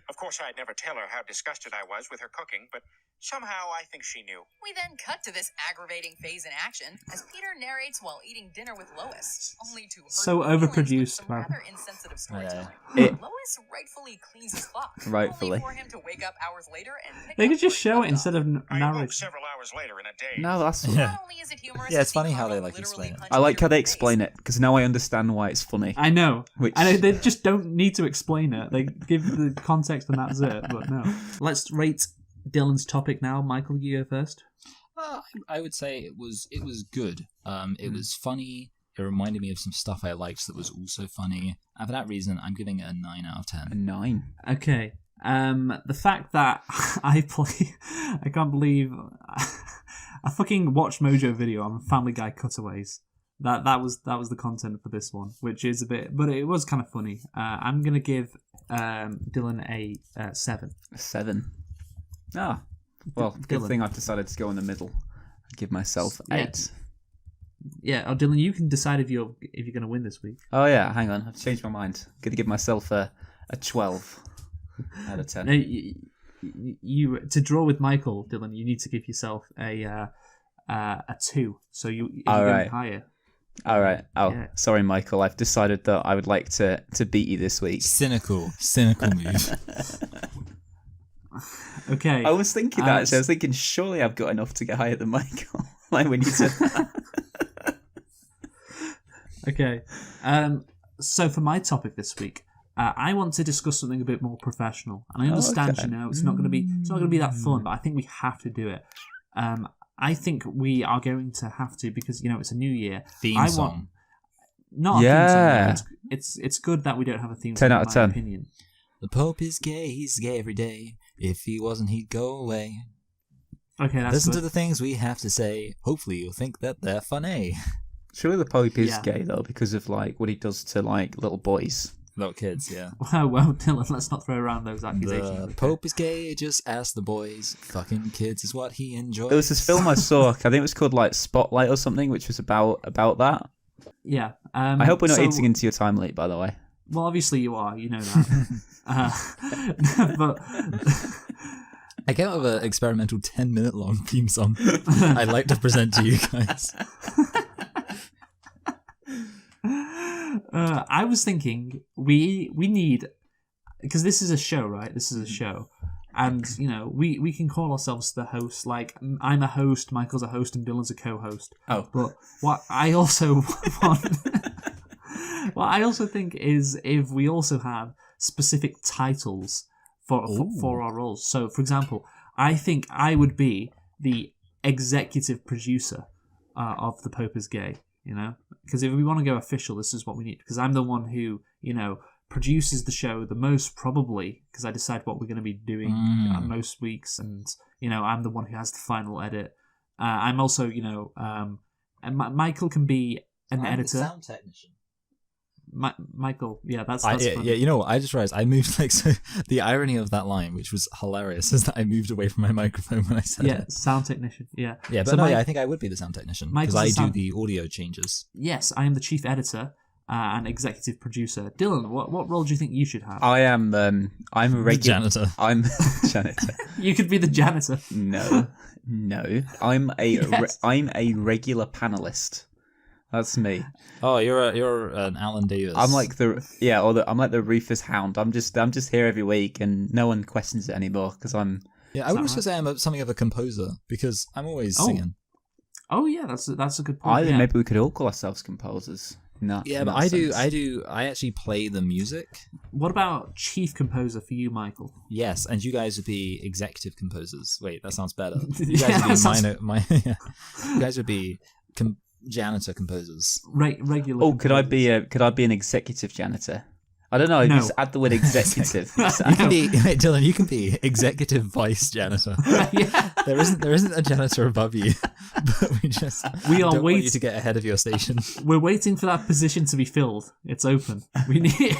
Of course, I'd never tell her how disgusted I was with her cooking, but somehow I think she knew. We then cut to this aggravating phase in action as Peter narrates while eating dinner with Lois, only to hurt So feelings with overproduced, some man. rather insensitive storytelling. It- Lois rightfully cleans his clock, Rightfully. only for him to wake up hours later and pick They up could just where he show it left instead off. of I woke narrating. several hours later in a day. No, that's. Yeah. Not only is it humorous Yeah, it's to see funny how they, Carl like, literally explain it. punch I like how Peter they in the face. explain it because now I understand why it's funny. I know. Which- And they just don't need to explain it. They give the context and that's it. But no. Let's rate Dylan's topic now. Michael, you go first. I would say it was good. It was funny. It reminded me of some stuff I liked that was also funny. And for that reason, I'm giving it a 9 out of 10. A 9. Okay. The fact that I can't believe a fucking Watch Mojo video on Family Guy cutaways. That was the content for this one, which is a bit, but it was kind of funny. I'm gonna give Dylan a 7. A 7. Ah. Well, good Dylan. thing I've decided to go in the middle. I'd give myself 8. Yeah. Oh, Dylan, you can decide if you're gonna win this week. Oh yeah, hang on. I've changed my mind. I'm going to give myself a 12 out of 10. No, you to draw with Michael, Dylan, you need to give yourself a 2. So you're All going right. higher. All right. Oh, Yeah. sorry, Michael. I've decided that I would like to beat you this week. Cynical move. Okay. I was thinking that. Actually. I was thinking, surely I've got enough to get higher than Michael. Like when you said that. Okay. So for my topic this week, I want to discuss something a bit more professional. And I understand, okay. it's not going to be that fun, but I think we have to do it. I think we are going to have to because it's a new year. Theme song. Not Yeah. a theme song. It's good that we don't have a theme 10 song. out of in 10. my opinion. The Pope is gay. He's gay every day. If he wasn't, he'd go away. Okay, that's Listen good. to the things we have to say. Hopefully you'll think that they're funny. Surely the Pope is gay though, because of like what he does to like little boys. Little kids, yeah. Well, Dylan, let's not throw around those accusations. The Pope is gay, just ask the boys. Fucking kids is what he enjoys. There was this film I saw, I think it was called like Spotlight or something, which was about that. Yeah. I hope we're not eating into your time late, by the way. Well, obviously you are, you know that. But I came up with an experimental 10-minute long theme song I'd like to present to you guys. I was thinking we need, because this is a show, right? This is a show. And, you know, we can call ourselves the host. Like, I'm a host, Michael's a host, and Dylan's a co-host. Oh. But what I also want... what I also think is if we also have specific titles for our roles. So, for example, I think I would be the executive producer of The Pope is Gay, you know? Because if we want to go official, this is what we need. Because I'm the one who, you know, produces the show the most, probably, because I decide what we're going to be doing most weeks, and, you know, I'm the one who has the final edit. I'm also, you know, and Michael can be an editor. The sound technician. Michael, yeah, that's yeah, funny. you know what? I just realized I moved, like, so the irony of that line, which was hilarious, is that I moved away from my microphone when I said it. Yeah, sound technician, yeah. Yeah, but so I think I would be the sound technician, because I do the audio changes. Yes, I am the chief editor and executive producer. Dylan, what role do you think you should have? I am, I'm a regular... Janitor. I'm janitor. You could be the janitor. No. I'm a Yes. I'm a regular panelist. That's me. Oh, you're an Alan Davis. I'm like I'm like the Rufus Hound. I'm just here every week, and no one questions it anymore because I'm. Yeah, I would also say I'm something of a composer because I'm always singing. Oh yeah, that's a good point. Either maybe we could all call ourselves composers. No. Yeah, but I actually play the music. What about chief composer for you, Michael? Yes, and you guys would be executive composers. Wait, that sounds better. You Yeah, guys would that be You guys would be janitor composers. Regular. Oh, could I be an executive janitor? I don't know. No. Just add the word executive. You can be Dylan. You can be executive vice janitor. Yeah. There isn't a janitor above you, but we are don't want you to get ahead of your station. We're waiting for that position to be filled. It's open. We need.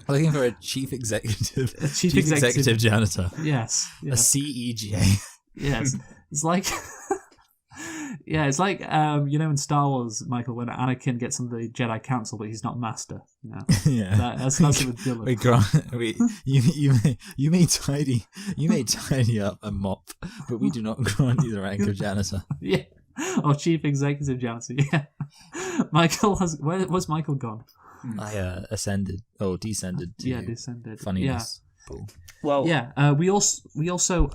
We're looking for a chief executive. A chief executive janitor. Yes. A CEJ. Yes. It's like. Yeah, it's like you know in Star Wars, Michael, when Anakin gets on the Jedi Council, but he's not master. You know, yeah, that's with Dylan. You may tidy up a mop, but we do not grant you the rank of janitor. Yeah, or chief executive janitor. Yeah, Michael has. Where's Michael gone? I ascended. Oh, descended. Descended. Funniness. Yeah. Cool. Well, yeah. We also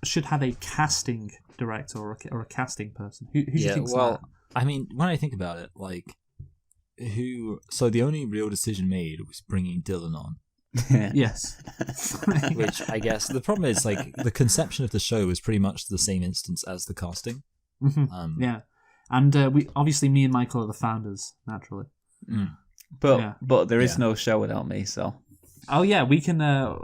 should have a casting director or a casting person. Who do you think's that? I mean, when I think about it, like so the only real decision made was bringing Dylan on. Yes. Which I guess the problem is, like, the conception of the show is pretty much the same instance as the casting. Mm-hmm. Yeah, and me and Michael are the founders, naturally. Mm. But there is no show without me, so. Oh yeah, we can.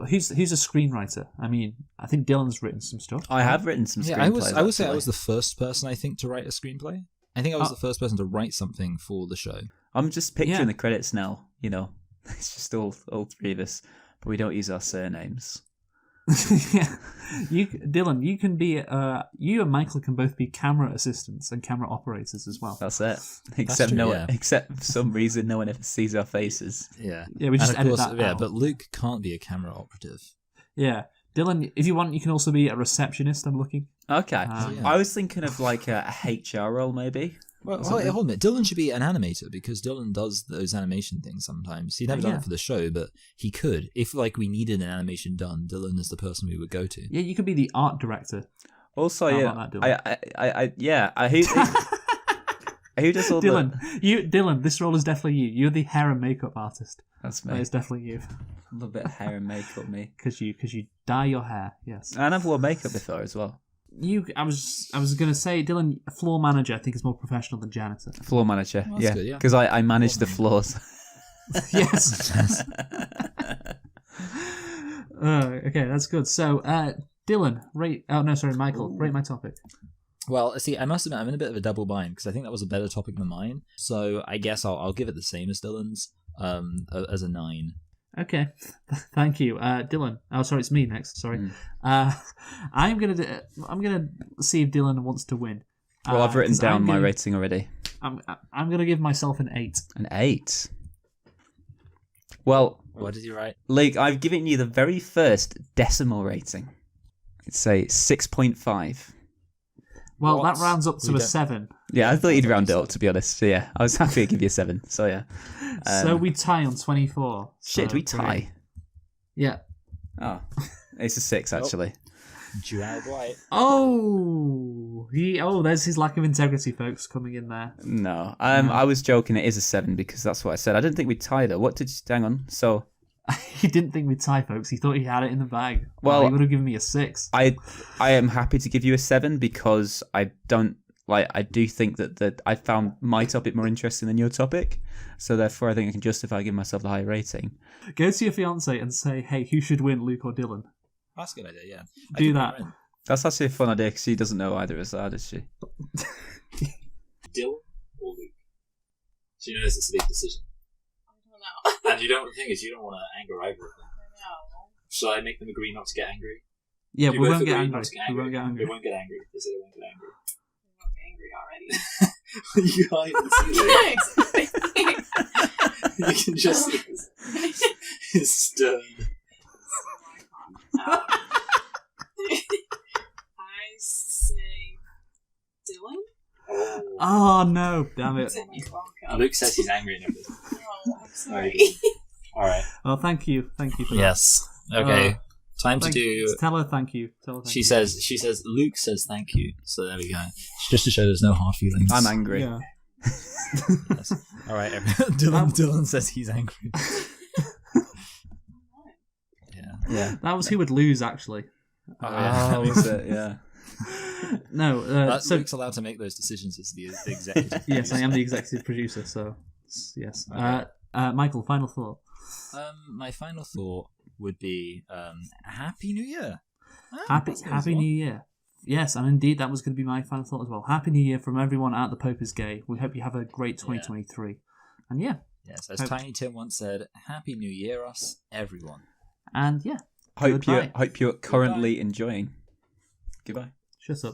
Who's a screenwriter? I mean, I think Dylan's written some stuff. I have written some screenplays. I would say I was the first person, I think, to write a screenplay. I think I was the first person to write something for the show. I'm just picturing the credits now. You know, it's just all three of us, but we don't use our surnames. Yeah, Dylan, you can be. You and Michael can both be camera assistants and camera operators as well. That's it. Except except for some reason, no one ever sees our faces. Yeah, yeah. We just edit that out. Yeah, but Luke can't be a camera operative. Yeah, Dylan, if you want, you can also be a receptionist. I'm looking. Okay, I was thinking of like a HR role, maybe. Well, hold on a minute. Dylan should be an animator because Dylan does those animation things sometimes. He's never done it for the show, but he could. If we needed an animation done, Dylan is the person we would go to. Yeah, you could be the art director. Also, I who does all Dylan, Dylan, this role is definitely you. You're the hair and makeup artist. That's me. It's definitely you. A little bit of hair and makeup, me. Because you dye your hair. Yes. And I've worn makeup before as well. I was gonna say, Dylan, floor manager, I think is more professional than janitor. Floor manager, well, that's good, yeah. Because I manage the floors. Yes. Okay, that's good. So, Dylan, rate. Oh no, sorry, Michael. Rate my topic. Well, see, I must admit, I'm in a bit of a double bind because I think that was a better topic than mine. So I guess I'll give it the same as Dylan's, as a 9. Okay, thank you, Dylan. Oh, sorry, it's me next. Sorry, I'm gonna see if Dylan wants to win. Well, I've written down my rating already. I'm gonna give myself an 8. An 8. Well, what did you write? Like, I've given you the very first decimal rating. I'd say 6.5. Well, that rounds up to a 7. Yeah, I thought you'd round it up, to be honest. So yeah, I was happy to give you a 7. So yeah. So we tie on 24. Shit, we tie? Yeah. Oh, it's a 6 actually. Dual White. Oh, there's his lack of integrity, folks, coming in there. No, I was joking. It is a 7 because that's what I said. I didn't think we'd tie though. What did you? Hang on. So he didn't think we'd tie, folks. He thought he had it in the bag. Well, he would have given me a 6. I am happy to give you a 7 because I do think that I found my topic more interesting than your topic, so therefore I think I can justify giving myself the higher rating. Go to your fiance and say, "Hey, who should win, Luke or Dylan?" That's a good idea. Yeah, do that. That's actually a fun idea because she doesn't know either of us, does she? Dylan or Luke? She knows it's a big decision. And the thing is, you don't want to anger either of them. I know. Shall I make them agree not to get angry? Yeah, we won't get angry. We won't get angry. They won't get angry. They say they won't get angry. They won't get angry already. You can't even see it. You can just see his stern. I say Dylan. Oh no! Damn it. Luke says he's angry and everything. Oh, I'm sorry. All right. Well, thank you for that. Yes. Okay. Time to do. Tell her thank you. She says. Luke says thank you. So there we go. Just to show there's no hard feelings. I'm angry. Yeah. Yes. All right. Dylan says he's angry. Yeah. That was who would lose, actually. Oh, was it? Yeah. No. Luke's allowed to make those decisions as the executive. Yes, I am the executive producer. So yes. Okay. Michael, final thought. My final thought would be Happy New Year. Happy New Year. Yes, and indeed that was going to be my final thought as well. Happy New Year from everyone at the Pope is Gay. We hope you have a great 2023. And yeah. Yes, as Tiny Tim once said, Happy New Year us, everyone. And yeah. Hope you're currently enjoying. Goodbye. Shut up.